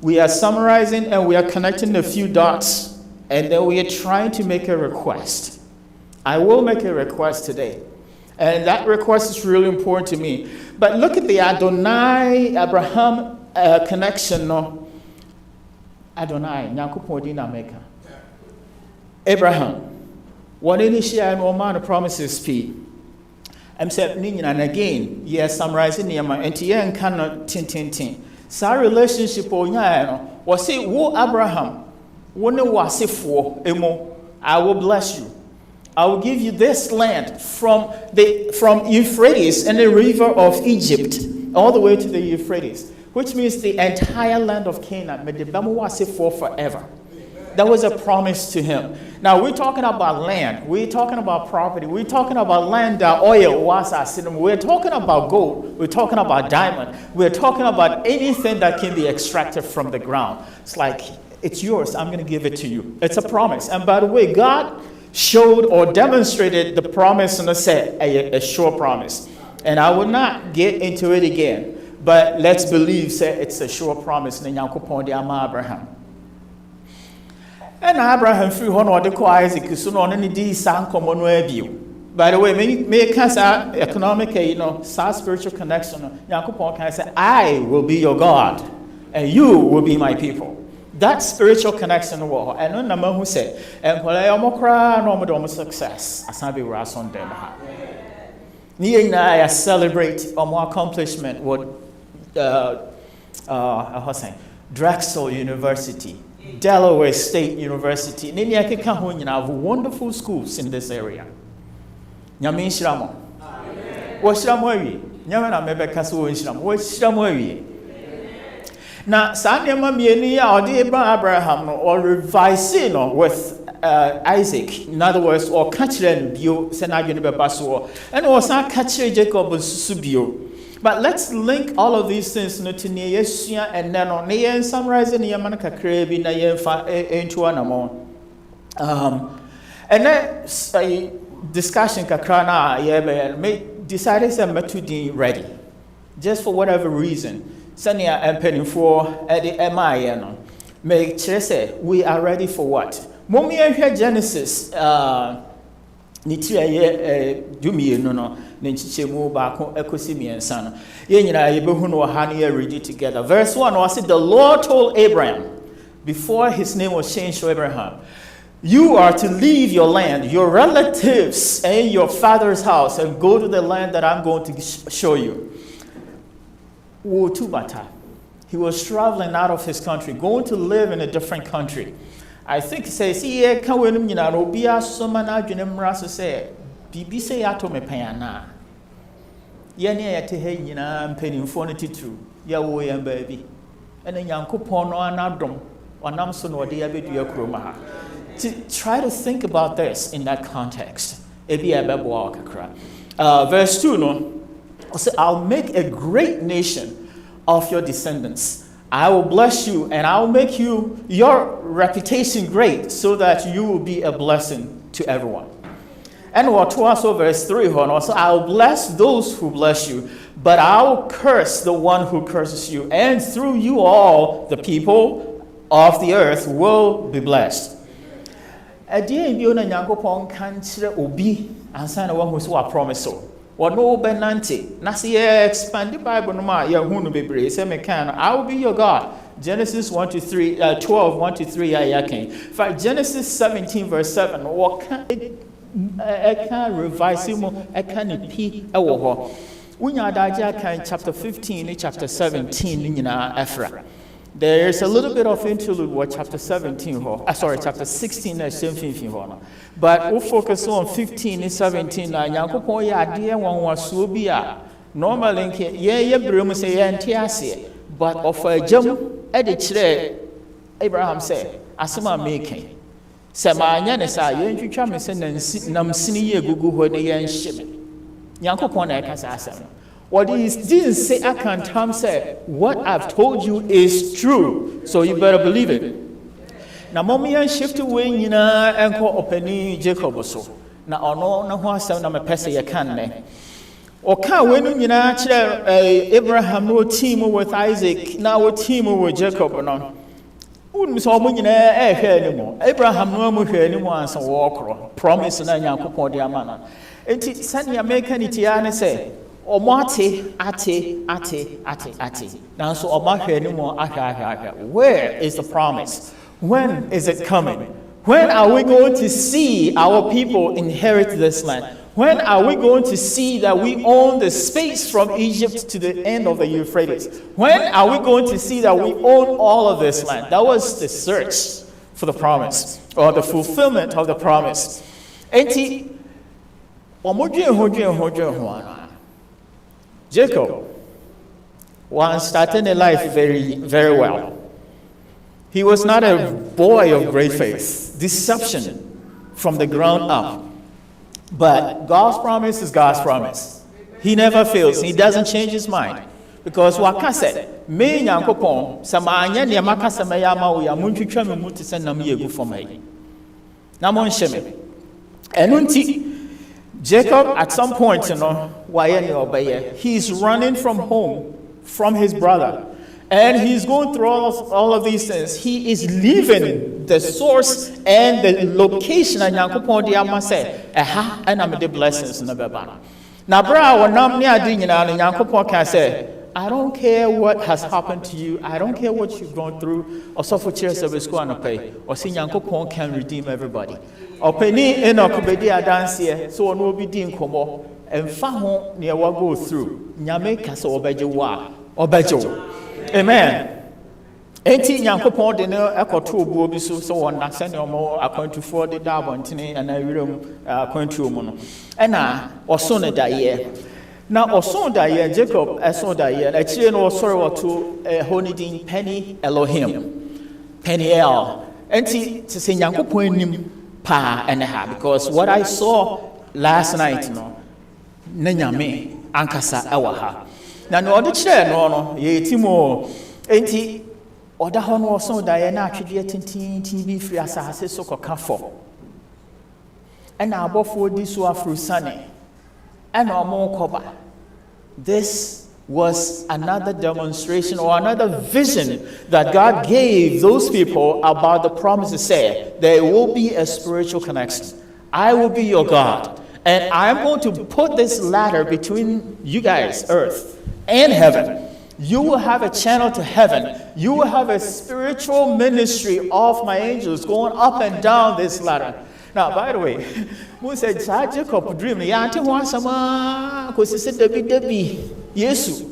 We are summarizing and we are connecting a few dots, and then we are trying to make a request. I will make a request today, and that request is really important to me. But look at the Adonai Abraham connection. No, Adonai, Nyakupodina Meka. Abraham, what any share no man of promises fee. I'm saying, and again, yes, summarizing the amount, and Tien cannot tin. So relationship was it wo Abraham, was it for emo, I will bless you. I will give you this land from Euphrates and the river of Egypt all the way to the Euphrates, which means the entire land of Canaan. Was it for forever. That was a promise to him. Now we're talking about land. We're talking about property. We're talking about land that oil was our cinema. We're talking about gold. We're talking about diamond. We're talking about anything that can be extracted from the ground. It's like, it's yours. I'm going to give it to you. It's a promise. And by the way, God showed or demonstrated the promise and said a sure promise. And I will not get into it again. But let's believe say it's a sure promise. Abraham. And Abraham free one or the Isaac, so on any D San common view. By the way, may cancer economic, spiritual connection. Yakupon can say, I will be your God, and you will be my people. That spiritual connection war, and no number who said, and Kolayamokra, normal success, as I be ras on them. I celebrate more accomplishment with Drexel University. Delaware State University. Nini akeka ho nyina have wonderful schools in this area. Nyame nhyiramo. Wo hyiramo awie. Nyame na mebeka so wo nhyiramo. Wo hyiramo awie. Na saa nneɛma mieni a ɔde Abraham no or revise no with Isaac. In other words, or catch no bio se na adwene beba so. And was na catch Jacob susu bio. But let's link all of these things to Yesuya and then on the summarizing the Yamanaka Krabi na into an amount. And then a discussion kakrana may decided to make to ready, just for whatever reason. Sanya and penny for the MI, make sure say we are ready for what? Mommy here Genesis, Nitia Jumi no, Ninchimu Bako Ekosimi and Son. Yenina Yebuhuno Hania read it together. Verse 1 was it the Lord told Abraham, before his name was changed to Abraham, you are to leave your land, your relatives, and your father's house, and go to the land that I'm going to show you. He was traveling out of his country, going to live in a different country. I think he says, "Yeah, can we Robia Somana Junimraso say, Bibi say Atome Payana. Yania to Hayina and penny forty two, Yahweh and baby. And then Yanko Pono and Adom, or Namson or Diabetes Kroma." Try to think about this in that context. Verse 2, no? I'll make a great nation of your descendants. I will bless you, and I will make your reputation great, so that you will be a blessing to everyone. And what also verse 3, also I'll bless those who bless you, but I'll curse the one who curses you, and through you all the people of the earth will be blessed. A dear Biona Yankopon can't obi and sign one who's what promise so. What no benanti, Nasi expand the Bible no ma Yahunu be brace, I will be your God. Genesis 12, 1 to 3, Ayakin. For Genesis 17, verse 7, what can revise him, I can P. Unya Daja can chapter 15, chapter 17 in Ephra. There's a little bit of interlude with chapter 17, chapter 16 and 17. But we'll focus on 15 and 17. Yankopo ya dear one was Subia. Normally, yeah, Brum say, and Tiasi. But of a jump at the chair, Abraham said, Asima making. Sama Yanesa, you chum and Nam Sini Gugu when they yan ship. Yankopon Ekasasam. What he didn't say, I can't Tom said, what I've told you is true, so you better believe it. Now, mommy and shift away, you know, and call opening Jacob or so. Now, no, one sound I'm a person you can. Or can't win, you know, Abraham no team with Isaac, now a team with Jacob or not. Wouldn't so many anymore. Abraham no more anymore, and some walk, promise and young couple, dear man. And send your making it, and say, Omate, ate. Now, so Omate anymore, where is the promise? When is it coming? When are we going to see our people inherit this land? When are we going to see that we own the space from Egypt to the end of the Euphrates? When are we going to see that we own all of this land? That was the search for the promise, or the fulfillment of the promise. Jacob was starting a life very, very well. He was not a boy of great faith, deception from the ground up. But God's promise is God's promise. He never fails. He doesn't change his mind. Because waka said, me nyankopon samanya ne maka samaya ma wo ya muntwitwa me muti se nam yegu fomai. Na mon hyeme. Enunti Jacob at some point, he's running from home, from his brother. And he's going through all of these things. He is leaving the source and the location. And Yankopon say, and I'm the blessings in the Babana. Now, bra, Yankopon can say, I don't care what has happened to you. I don't care what you've gone through. Or suffer chairs of his going to pay. Or see Yankopon can redeem everybody. Or penny in a comedia dance here, so no be deemed como. And Faho near what go through. Nyame Castle or Bejoa or Bejo. Amen. 18 Yankopon dinner, echo 2 boobies, so on, I send you more, according to 40 Darbantini, and I room, according to Mono. And now, or sooner that year. Now, or soon that year, Jacob, as soon that year, a chain or sorrow to a honeydean penny Elohim. Penny El. And to say Yankopon pa and a half, because what I saw last night, Nanyame, Ankasa, Awaha. Now, no other chair, no, ye Timo, 80, or the horn was so Diana, TV free as I say so, Kafo. And now, both for this were through Sunny. and Omokoba. This was another demonstration or another vision that God gave those people about the promise to say, there will be a spiritual connection. I will be your God, and I'm going to put this ladder between you guys, earth and heaven. You will have a channel to heaven. You will have a spiritual ministry of my angels going up and down this ladder. Now, by the way, who said Jacob dream? Yes,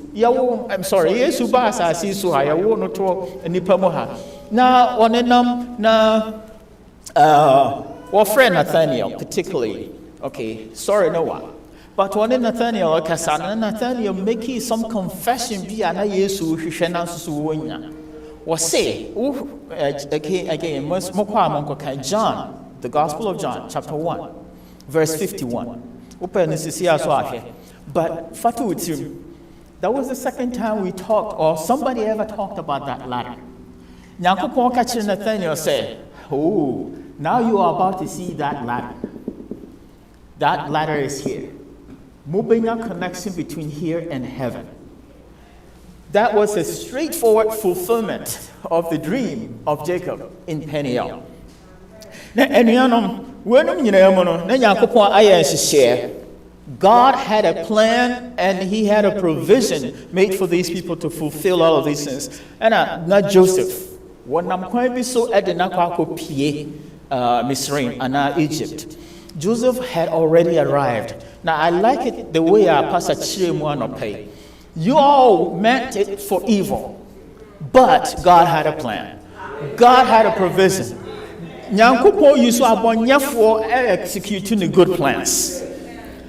I'm sorry. Yes, Basa Sisu. I won't to Nipamoha. Now, on a what friend Nathaniel, particularly. Okay, sorry, no one. But when Nathaniel Kasana, Nathaniel making some confession be an Yesu Hishanasunya. Was say, again, John, the Gospel of John, chapter 1, verse 51. Open this is here. But Fatu, that was the second time we talked, or somebody ever talked about that ladder. Nyankopon catching Nathaniel said, oh, now you are about to see that ladder. That ladder is here. Moving a connection between here and heaven. That was a straightforward fulfillment of the dream of Jacob in Peniel. God had a plan and he had a provision made for these people to fulfill all of these things. And not Joseph. When I'm going to be so at the Misraim and Egypt. Joseph had already arrived. Now, I like it the way Pastor Chiremwano pay. You all meant it for evil, but God had a plan. God had a provision. Nyankopo yusu abonyafo executing the good plans.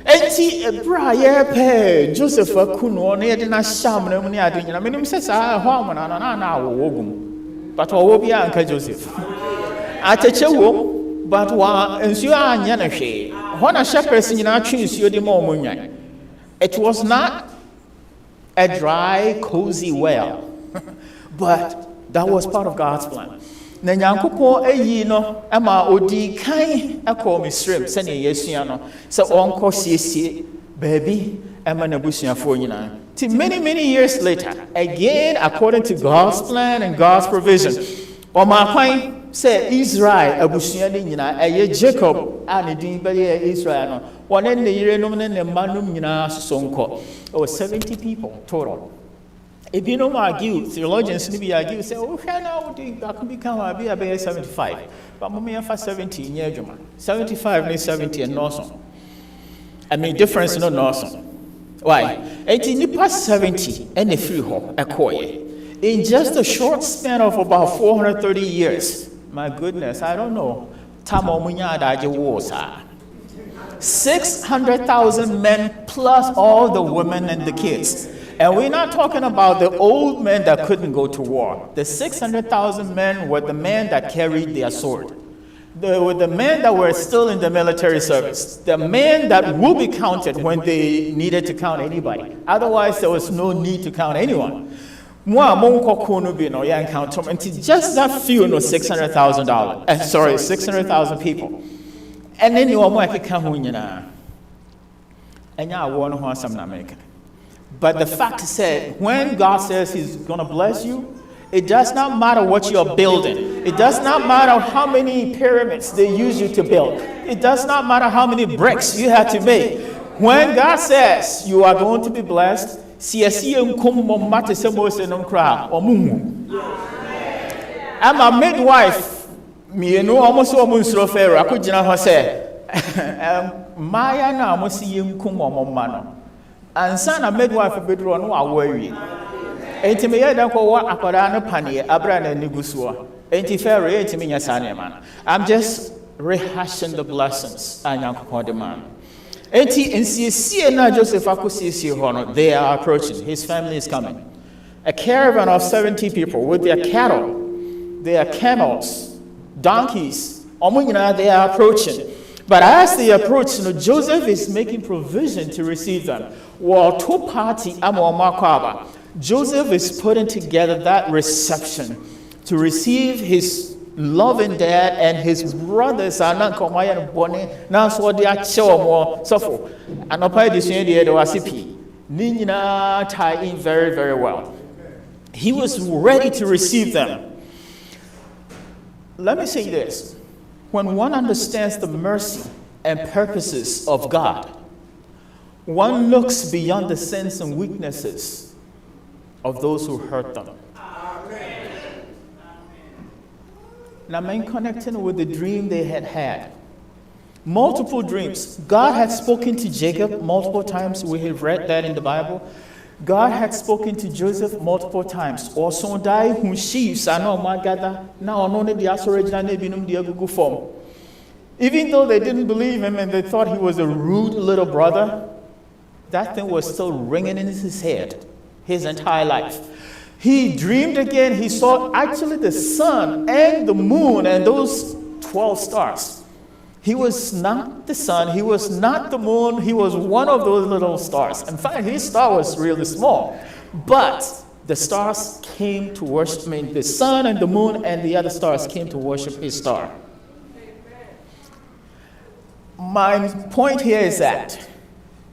Enti ebra ye pe Joseph akuno na yede na sham na mu ne ade nyina menim se sa ho amona na wogum. But wo bia anka Joseph. Acheche wo but nsuo anya na hwe. Ho na shepherds nyina twe nsuo de ma omonwan. It was not a dry, cozy well, but that was part of God's plan. Na Nyankopon ayi no ama odi kan akọ Misraim sene Yesua no se onko siesie baby ama na busuafo nyina. Till many years later, again according to God's plan and God's provision, Oma kwan say Israel abusua de nyina eye Jacob and din be Israel no one ne yire no ne manum nyina sonko. There were 70 people total. If you don't argue, theologians maybe argue, say, oh, now I can become a 75. But I'm for 70 in year, 75 and 70 and Norson. I mean, difference in Norson. Why? 18 past 70 and a free home, a koye. In just a short span of about 430 years, my goodness, I don't know. Tamo munyada was 600,000 men plus all the women and the kids. And we're not talking about the old men that couldn't go to war. The 600,000 men were the men that carried their sword. They were the men that were still in the military service. The men that will be counted when they needed to count anybody. Otherwise, there was no need to count anyone. Just that few, no, $600,000. Sorry, 600,000 people. And then you are more like a but the fact is that when God says he's going to bless you, it does not matter what you're building. It does not matter how many pyramids they use you to build. It does not matter how many bricks you have to make. When God says you are going to be blessed, I'm a midwife. Me no almost almost I could say Maya na musiyim kumomano. And son a midwife of bedroom no worry. Ain't me yet wa akorana panie abrana nigusua. Ain't fair ain't me yasane man. I'm just rehashing the blessings and yankopon the man. Ain't in see na Joseph akusi hono they are approaching. His family is coming. A caravan of 70 people with their cattle, their camels, donkeys, they are approaching. But as they approach, Joseph is making provision to receive them. While two party Joseph is putting together that reception to receive his loving dad, and his brothers are not coming bonny. Now, so they are show more suffer. And upon this year, they were CP. Nina tie in very, very well. He was ready to receive them. Let me say this. When one understands the mercy and purposes of God, one looks beyond the sins and weaknesses of those who hurt them. Now, I'm connecting with the dream they had. Multiple dreams. God had spoken to Jacob multiple times. We have read that in the Bible. God had spoken to Joseph multiple times. Also, die who sheaves are no magada. Now, only the original binum the Google form. Even though they didn't believe him and they thought he was a rude little brother, that thing was still ringing in his head his entire life. He dreamed again. He saw actually the sun and the moon and those 12 stars. He was not the sun. He was not the moon. He was one of those little stars. In fact, his star was really small. But the stars came to worship. The sun and the moon and the other stars came to worship his star. My point here is that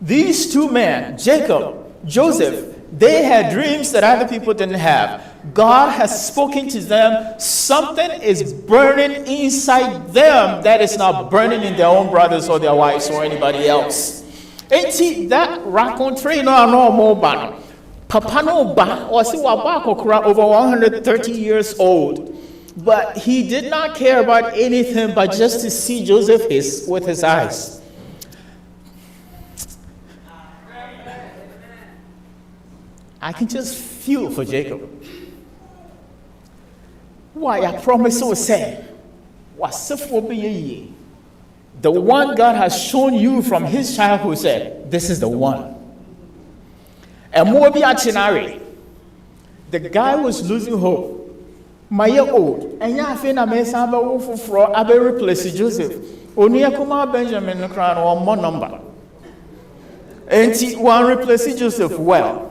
these two men, Jacob, Joseph, they had dreams that other people didn't have. God has spoken to them. Something is burning inside them that is not burning in their own brothers or their wives or anybody else. And see, that racontre no more ban. Papa no ba or see over 130 years old. But he did not care about anything but just to see Joseph with his eyes. I can just feel for Jacob. Why I promise to say, the one God has shown you from his childhood said, this is the one. And Moabi, the guy was losing hope. My year old, and ya fena me samba wo for abe replace Joseph. Oni akuma Benjamin no crown or more number. And one replace Joseph well.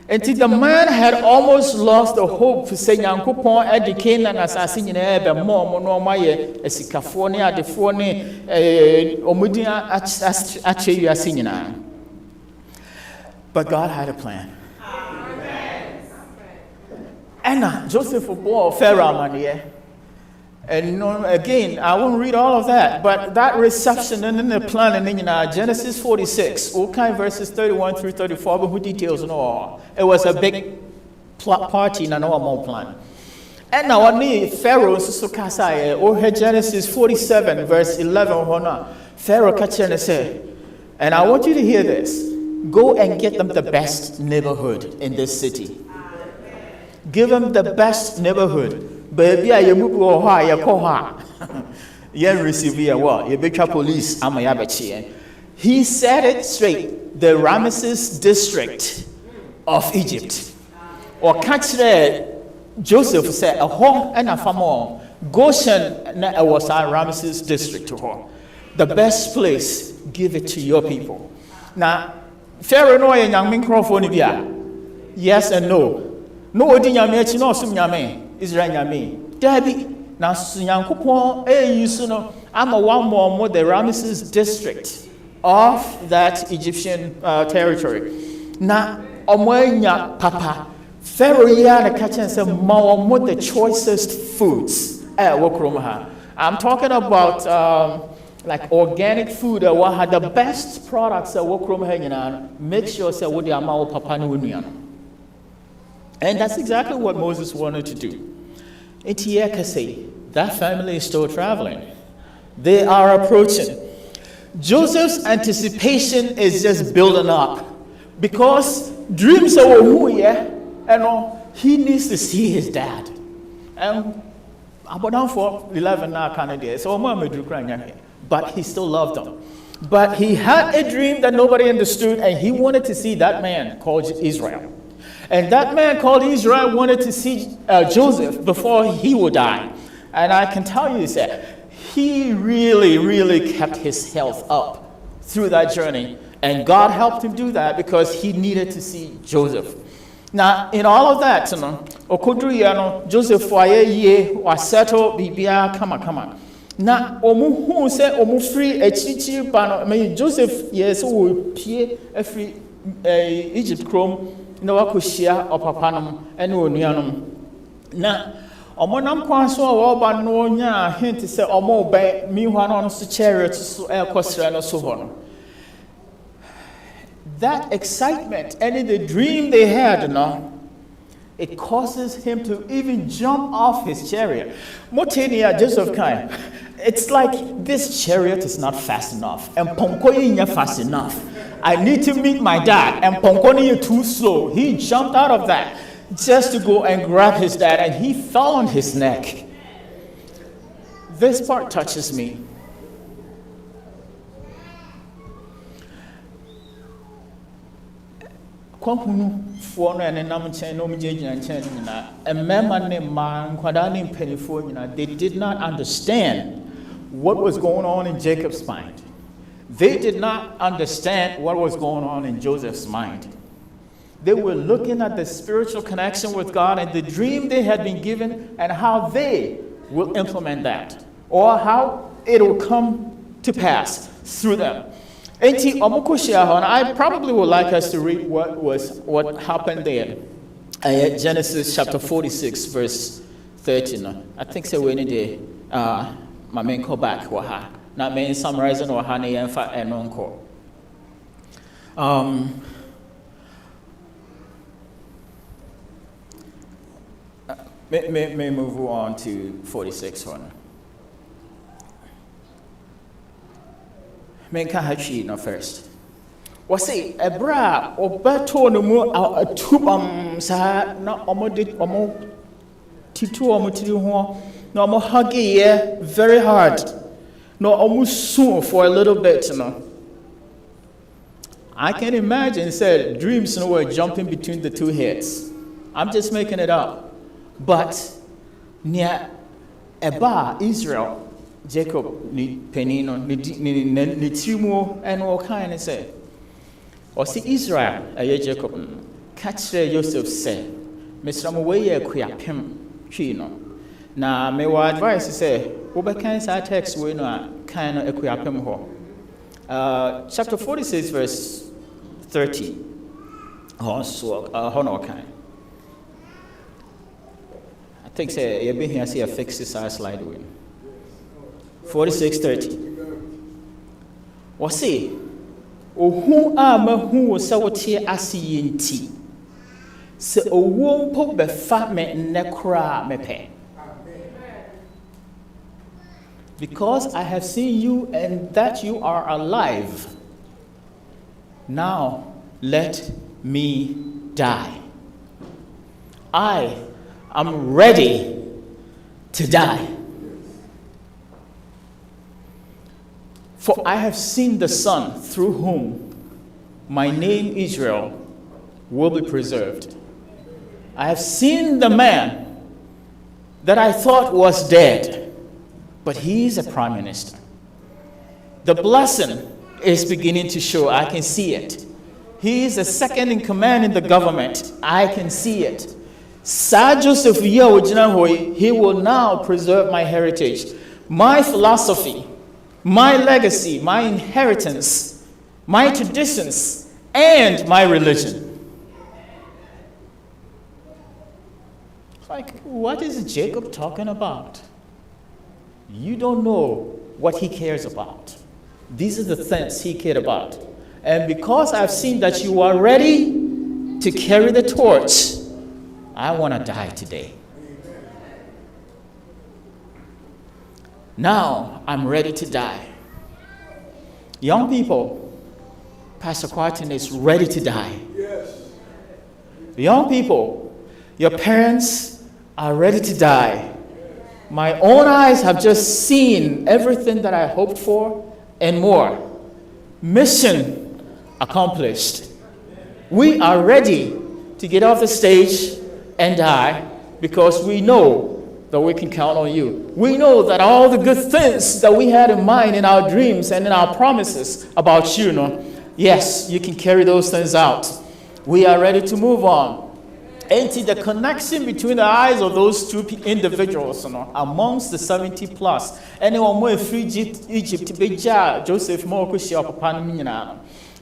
And the man had almost lost the hope for saying Yankupon at the Canaan assassin in Ebe more monomaye, a Sikafone at the phone, Omudia Ache singing. But God had a plan. Anna, Joseph bore Pharaoh money. And again, I won't read all of that, but that reception and then the plan in Genesis 46, all kind verses 31 through 34, but who details and all. It was a big party in an normal plan. And now I need Pharaoh Susukasai, or Genesis 47, verse 11. Pharaoh catch and say, and I want you to hear this. Go and get them the best neighborhood in this city. Give them the best neighborhood. Baby, I move or high, you call her. You receive your word. You become police. I'm a yabachi. He said it straight. The Ramesses district of Egypt. Or catch there, Joseph said, a home and a farm. Goshen was our Ramesses district to her. The best place, give it to your people. Now, Pharaoh no and young men Crawford, yes and no. No, Odinyame, no, Sumyame. Israel Yami. Debbie, now Yankupon, I'm a one more the Ramesses district of that Egyptian territory. Now, Omoya Papa, Pharaoh Yana catch and say, more the choicest foods at Wokromaha. I'm talking about like organic food that will have the best products at Wokromaha. Make sure say what the Amao Papa Nunia. And that's exactly what Moses wanted to do. That family is still traveling. They are approaching. Joseph's anticipation is just building up. Because dreams are who he needs to see his dad. And about for 11 now kind of days. So but he still loved them. But he had a dream that nobody understood, and he wanted to see that man called Israel. And that man called Israel wanted to see Joseph before he would die. And I can tell you that he really, really kept his health up through that journey. And God helped him do that because he needed to see Joseph. Now, in all of that, Joseph was settled, Bibia, kama. Now, Omu say Omu free a chichi bano. Joseph, yes, who pay a free Egypt chrome, no akushia or papanum, and unianum. Now, Omonam Kwanso or Banonia hint to say Omo by me one on the chariots, air costrano so. That excitement and the dream they had, it causes him to even jump off his chariot. Motenia Joseph Kai. It's like this chariot is not fast enough, and Ponkoya fast enough. I need to meet my dad, and Ponkoya too slow. He jumped out of that just to go and grab his dad, and he fell on his neck. This part touches me. They did not understand what was going on in Jacob's mind. They did not understand what was going on in Joseph's mind. They were looking at the spiritual connection with God and the dream they had been given and how they will implement that, or how it will come to pass through them. I probably would like us to read what happened there. Genesis chapter 46, verse 13. I think so. We need my main call back. Not main summarizing or honey and fat and encore. May move on to 46 one. Menka hachi no first. Wasi ebra obato no mu atubam sa na omodi omo titu omotiri ho na omo huggy very hard. No omo soon for a little bit, I can imagine said dreams were jumping between the two heads. I'm just making it up. But near Eba, Israel, Jacob ni penino ni trimu and all kind of say. Or see Israel, Jacob catch Joseph say, Mr. Mway Kuyapim, Chino. Now may I advise to say, Ubekans our text we no kind of Kuyapim ho. Chapter 46, verse 30. Also, honor kind. I think say you been here see a fix this slide win. 46:30. Wasi ohu ama hu sa wotie asiyenti. Se owo mpo be fa me nekra mepe. Because I have seen you and that you are alive. Now let me die. I am ready to die. For I have seen the Son through whom my name Israel will be preserved. I have seen the man that I thought was dead, but he's a prime minister. The blessing is beginning to show. I can see it. He is a second in command in the government. I can see it. Sa Joseph, he will now preserve my heritage, my philosophy, my legacy, my inheritance, my traditions, and my religion. Like, what is Jacob talking about? You don't know what he cares about. These are the things he cared about. And because I've seen that you are ready to carry the torch, I want to die today. Now I'm ready to die. Young people, Pastor Quarton is ready to die. Yes. Young people, your parents are ready to die. My own eyes have just seen everything that I hoped for and more. Mission accomplished. We are ready to get off the stage and die because we know that we can count on you. We know that all the good things that we had in mind in our dreams and in our promises about you, yes, you can carry those things out. We are ready to move on. And the connection between the eyes of those two individuals, amongst the 70 plus, anyone more free Egypt, Joseph Moko,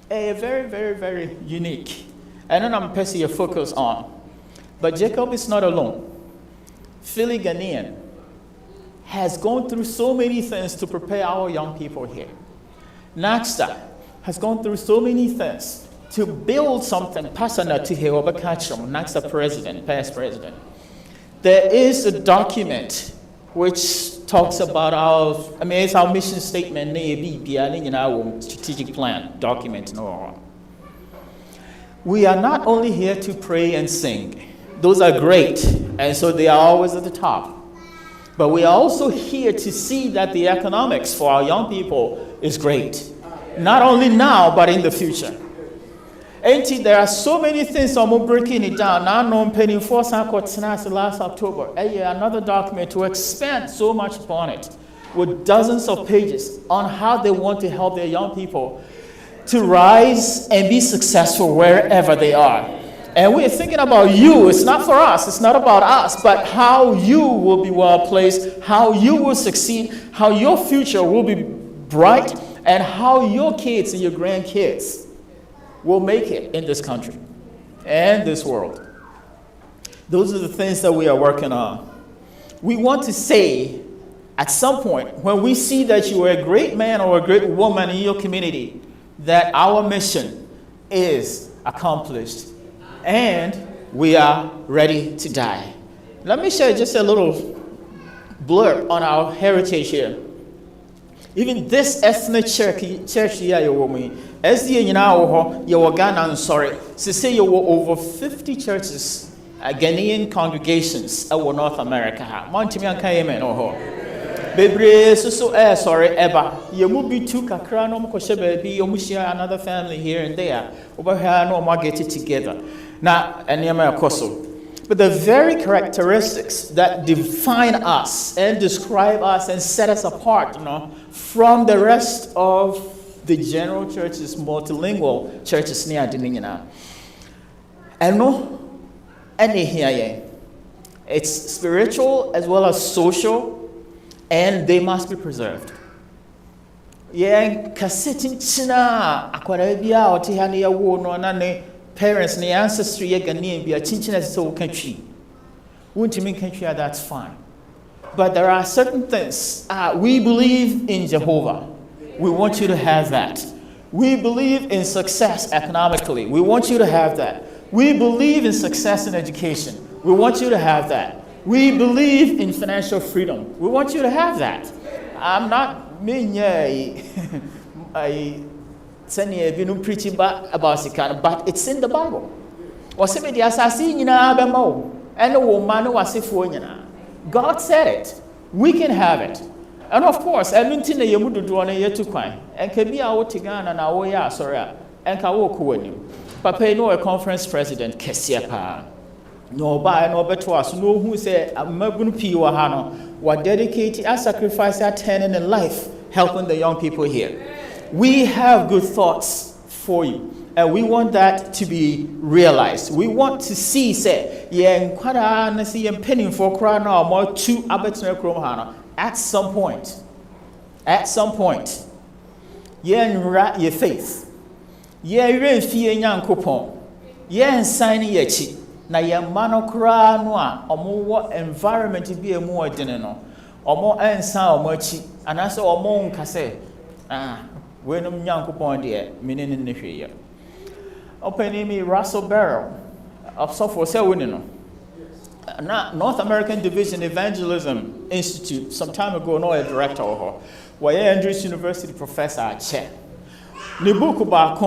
very, very, very unique. And then I'm passing a focus on. But Jacob is not alone. Philly Ghanaian has gone through so many things to prepare our young people here. Naxa has gone through so many things to build something personal to hear about Kachum, Naxa president, past president. There is a document which talks about it's our mission statement, our strategic plan document. We are not only here to pray and sing. Those are great, and so they are always at the top. But we are also here to see that the economics for our young people is great. Not only now, but in the future. And there are so many things I'm breaking it down. Now I'm penning for last October. Another document to expand so much upon it, with dozens of pages on how they want to help their young people to rise and be successful wherever they are. And we're thinking about you. It's not for us. It's not about us, but how you will be well placed, how you will succeed, how your future will be bright, and how your kids and your grandkids will make it in this country and this world. Those are the things that we are working on. We want to say at some point, when we see that you are a great man or a great woman in your community, that our mission is accomplished. And we are ready to die. Let me share just a little blurb on our heritage here. Even this ethnic church here, SDA you Ghana and sorry. Say you were over 50 churches, Ghanaian congregations in North America. Montimian Kayemen or Bebre so sorry Eba. You will be two kakra no mkoshe baby, you share another family here and there. Over here no more get it together. Now, but the very characteristics that define us and describe us and set us apart, from the rest of the general churches, multilingual churches near Dinina. And it's spiritual as well as social, and they must be preserved. Parents and the ancestry Ghanaian be a chinchin as so country. Won't you mean country? That's fine. But there are certain things. We believe in Jehovah. We want you to have that. We believe in success economically. We want you to have that. We believe in success in education. We want you to have that. We believe in financial freedom. We want you to have that. I'm not mean preaching about Sikana, but it's in the Bible. God said it. We can have it. And of course, everything that you would do on a year to crime. And can be our Tigan and our ya, sorry, and Kawoku. Papa, no, a conference president, Kesiapa. No, by no better us, no, who said, I'm Mabun Piwahano, what dedicated and sacrifice our turning in life, helping the young people here. We have good thoughts for you, and we want that to be realized. We want to see, say, penning for crying now more to at some point. Your faith. You're fear young coupon. Signing your cheek. Now, your mano cry noir, or more environment to be a more dinner, or more ensign or cheap, and I saw a mon casse. When young coupon dear, meaning in the year. Opening me Russell Barrow of software sale winning. North American Division Evangelism Institute, some time ago, no a director or where Andrews University professor chair. The book about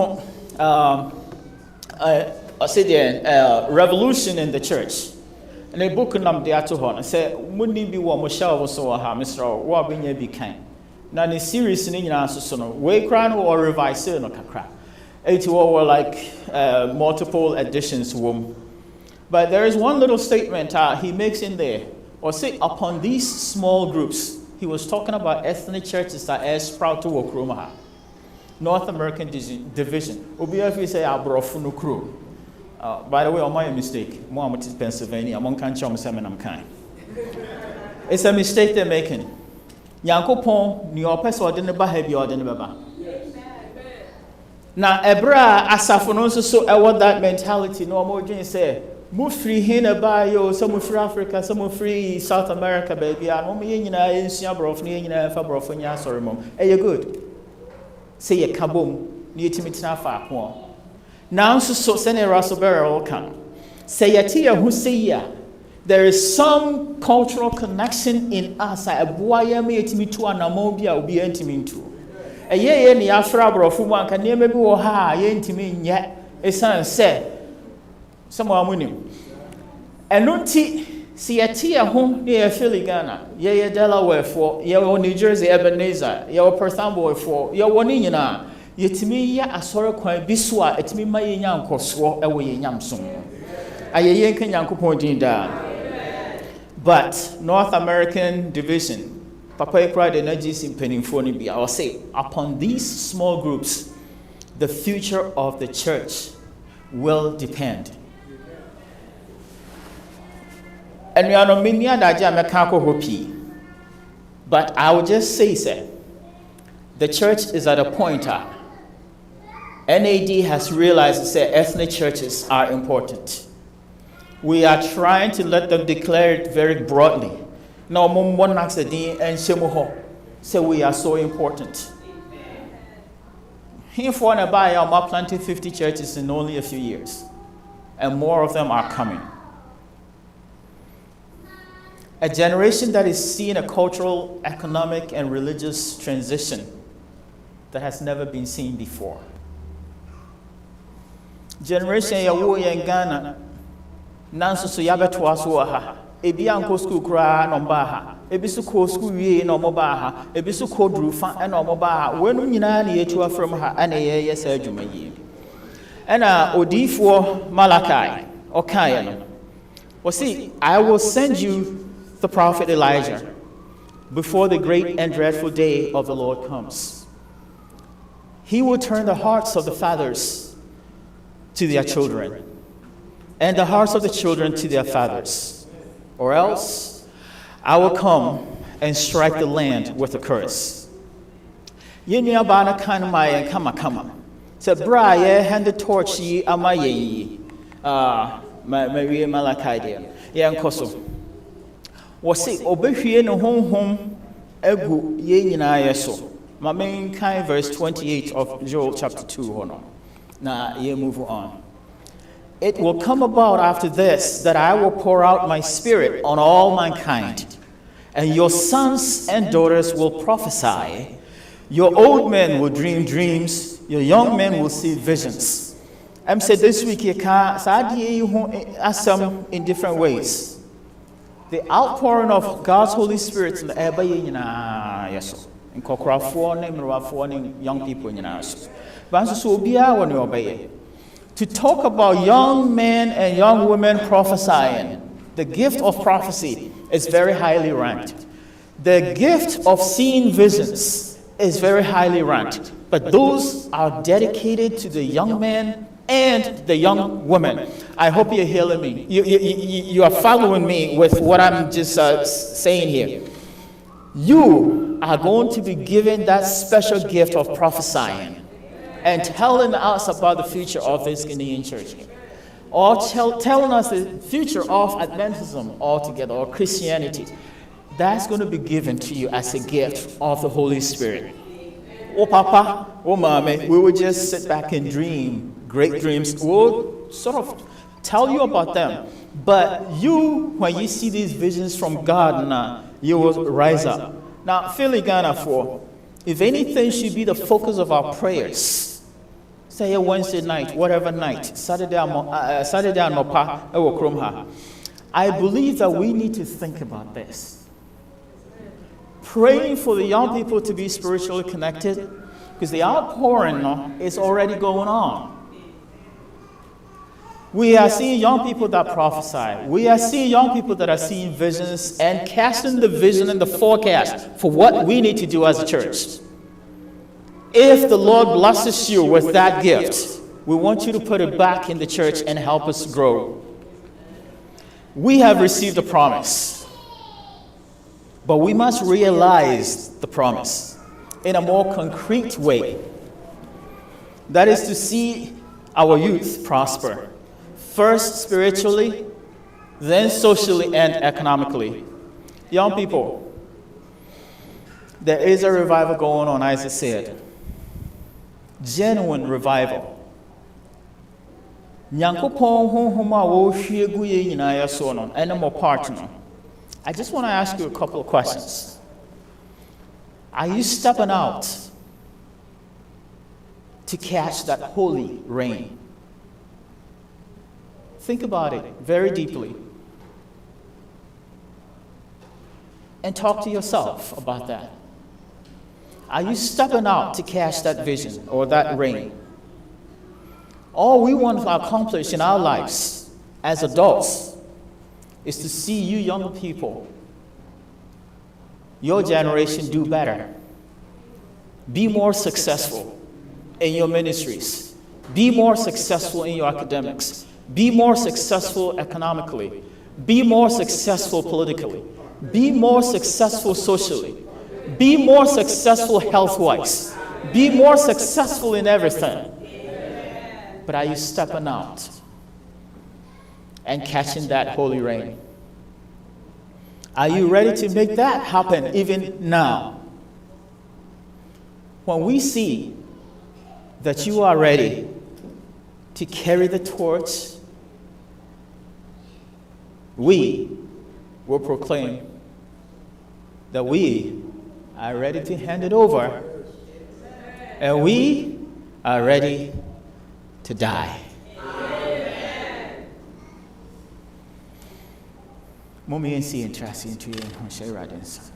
revolution in the church. And the book nam de ato ho say muni bi wo mo shelf so ha Mr. Wo abenya bi kan. Na the series ni nyina so no we kra no or revise no kakra. It were like multiple editions wom. But there is one little statement he makes in there, or say upon these small groups. He was talking about ethnic churches that are sprout to Okromaha. North American Division. Obi afi say abrofo no kro. By the way, on my mistake, more is Pennsylvania, among country, I'm kind. It's a mistake they're making. Yankopon, ni opes or didn't behave or didn't baba. Now, Ebra, Asafono, so I want that mentality. No more Jane say, move free here by you, some free Africa, some free South America, baby. I'm only in Siabrof, near Fabrofonia, sorry, mom. Hey, you're good. Say a kaboom, near to me far. Now, so send a Russell come. Say a tia who say ya. There is some cultural connection in us. I boy me to an amobia will be intimate to. A year in the Afra of one can never be or ha, intimate yet. A son said, someone winning. And no tea, see a tea at home near Philly Ghana, ye Delaware for your New Jersey Ebenezer, your Perth boy for your one in yet to me, ya a sorrow quite biswa, it me my young coswo away in Yamsum. I yankin yanko pointing down. But North American division, Papa cried energies in Pennyphony, I will say, upon these small groups, the future of the church will depend. And we are not many that Jamakako Hopi. But I will just say, sir, the church is at a point. NAD has realized that ethnic churches are important. We are trying to let them declare it very broadly. Now, so we are so important. Here for Appiah, I'm planting 50 churches in only a few years, and more of them are coming. A generation that is seeing a cultural, economic, and religious transition that has never been seen before. Generation yawo in Ghana, nanso so yabeto aso ha. Ebi anko school kra no ba ha. Ebi so ko school wie no mo ba ha. Ebi so ko drufa e no mo ba ha. Wenu nyina na yetua from ha ana ye yesa adwuma yi. Ena odifo Malachi okaye no. Well, see, I will send you the prophet Elijah before the great and dreadful day of the Lord comes. He will turn the hearts of the fathers to their children, and the hearts of the children to their fathers. Or else, I will come and strike the land with a curse. Yenya bana kan mai kama. Se bra ye hand the torch ye amaye. Maria Malachi dear. Ye ankoso. Wasi obehwie no honhom egu ye nyina yeso. My main kind verse 28 of Joel chapter 2 hono. Now, you move on. It will come about after this that I will pour out my spirit on all mankind, and your sons and daughters will prophesy. Your old men will dream dreams, your young men will see visions. I'm said this week, some in different ways. The outpouring of God's Holy Spirit in the yes, in Kokra young people in to talk about young men and young women prophesying. The gift of prophecy is very highly ranked. The gift of seeing visions is very highly ranked. But those are dedicated to the young men and the young women. I hope you're hearing me. You are following me with what I'm just saying here. You are going to be given that special gift of prophesying and telling us about the future of this Ghanaian church, or telling us the future of Adventism altogether, or Christianity. That's going to be given to you as a gift of the Holy Spirit. Oh, Papa, oh, Mommy, we will just sit back and dream great dreams. We'll sort of tell you about them. But you, when you see these visions from God, you will rise up. Now, Philly Ghana for, if anything should be the focus of our prayers, say a Wednesday night, whatever night, Saturday anopa, I believe that we need to think about this. Praying for the young people to be spiritually connected, because the outpouring is already going on. We are seeing young people that prophesy. We are seeing young people that are seeing visions and casting the vision and the forecast for what we need to do as a church. If the Lord blesses you with that gift, We want you to put it back in the church and help us grow. We have received a promise, but we must realize the promise in a more concrete way. That is to see our youth prosper, first spiritually, then socially and economically. Young people, there is a revival going on, as I said. Genuine revival. Nyankopɔn honhom a wɔhwie gu yɛn nyinaa yɛ so no, ɛne mo part no. I just want to ask you a couple of questions. Are you stepping out to catch that holy rain? Think about it very deeply. And talk to yourself about that. Are you stepping out to catch that vision or that rain? All we want to accomplish in our lives as adults is to see you young people, your generation, do better. Be more successful in your ministries. Be more successful in your academics. Be more successful economically. Be more successful politically. Be more successful socially. Be more successful health-wise. Be more successful in everything. But are you stepping out and catching that holy rain? Are you ready to make that happen even now? When we see that you are ready to carry the torch, we will proclaim that we are ready to hand it over, and we are ready to die. Mommy and see and trust into you and share radins.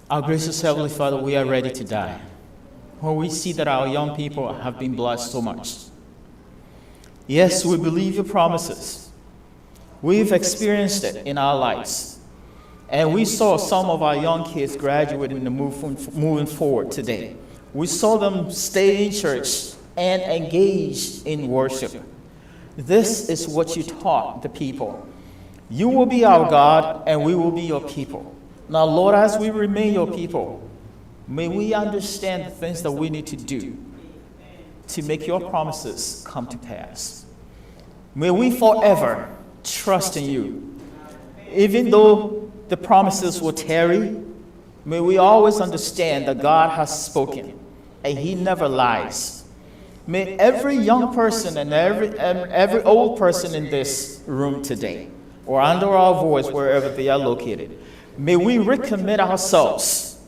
Our gracious Heavenly Father, we are ready to die. When we see that our young people have been blessed so much. Yes, we believe your promises. We've experienced it in our lives. And we saw some of our young kids graduating and moving forward today. We saw them stay in church and engage in worship. This is what you taught the people. You will be our God, and we will be your people. Now, Lord, as we remain your people, may we understand the things that we need to do to make your promises come to pass. May we forever trust in you. Even though the promises will tarry, may we always understand that God has spoken, and he never lies. May every young person and every old person in this room today, or under our voice, wherever they are located, may we recommit ourselves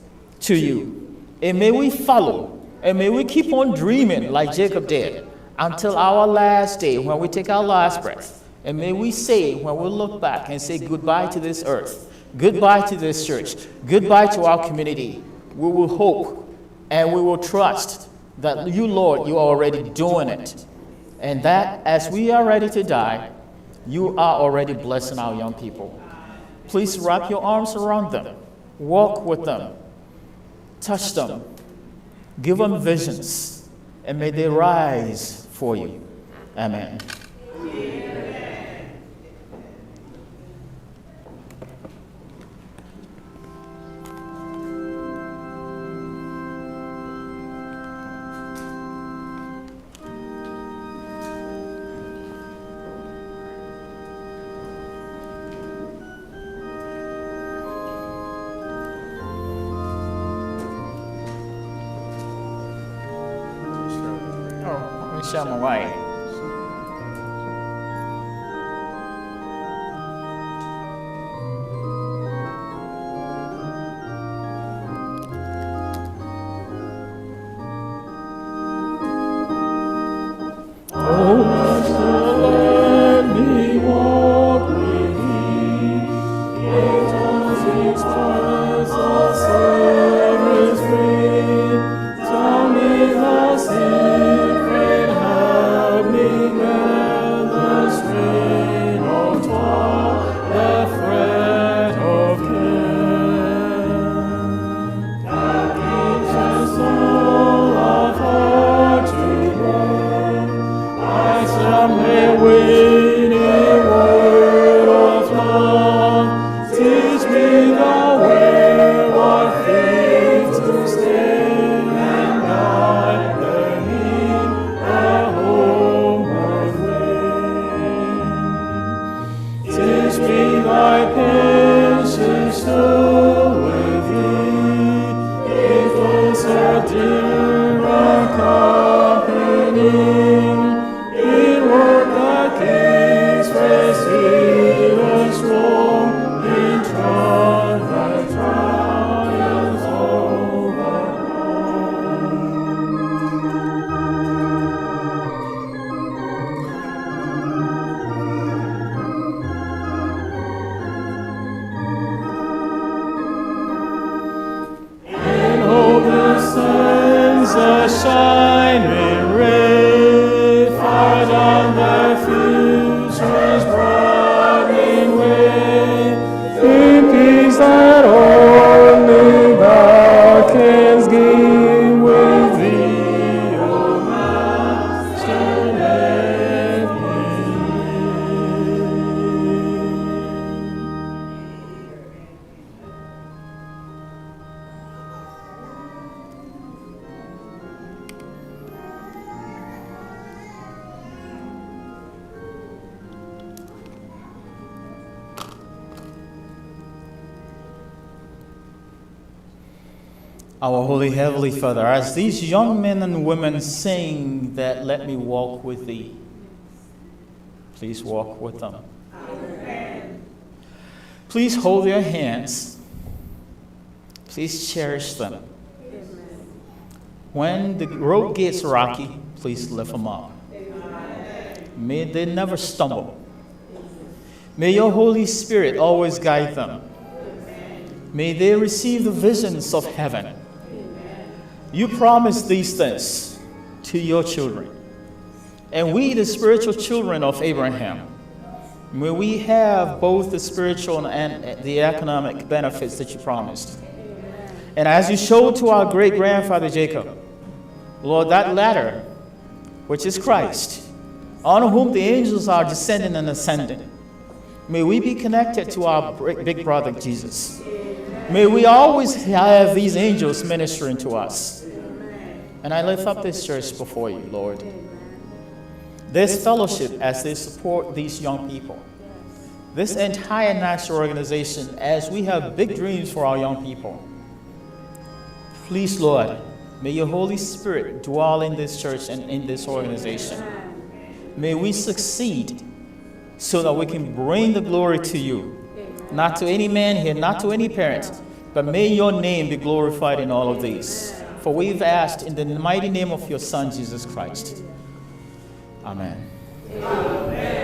to you, and may we follow, and may we keep on dreaming like Jacob did until our last day, when we take our last breath. And may we say, when we look back and say goodbye to this earth, goodbye to this church, goodbye to our community, we will hope and we will trust that you, Lord, you are already doing it. And that as we are ready to die, you are already blessing our young people. Please wrap your arms around them, walk with them, touch them, give them visions, and may they rise for you. Amen. Show my wife. Tell me the secret Our Holy Heavenly Father, as these young men and women sing that "Let me walk with thee," please walk with them. Amen. Please hold their hands. Please cherish them. Amen. When the road gets rocky, please lift them up. Amen. May they never stumble. May your Holy Spirit always guide them. Amen. May they receive the visions of heaven. Amen. You promised these things to your children. And we, the spiritual children of Abraham, may we have both the spiritual and the economic benefits that you promised. And as you showed to our great-grandfather Jacob, Lord, that ladder, which is Christ, on whom the angels are descending and ascending, may we be connected to our big brother Jesus. May we always have these angels ministering to us. And I lift up this church before you, Lord. This fellowship as they support these young people. This entire national organization as we have big dreams for our young people. Please, Lord, may your Holy Spirit dwell in this church and in this organization. May we succeed so that we can bring the glory to you. Not to any man here, not to any parent, but may your name be glorified in all of these. For we've asked in the mighty name of your Son, Jesus Christ. Amen. Amen.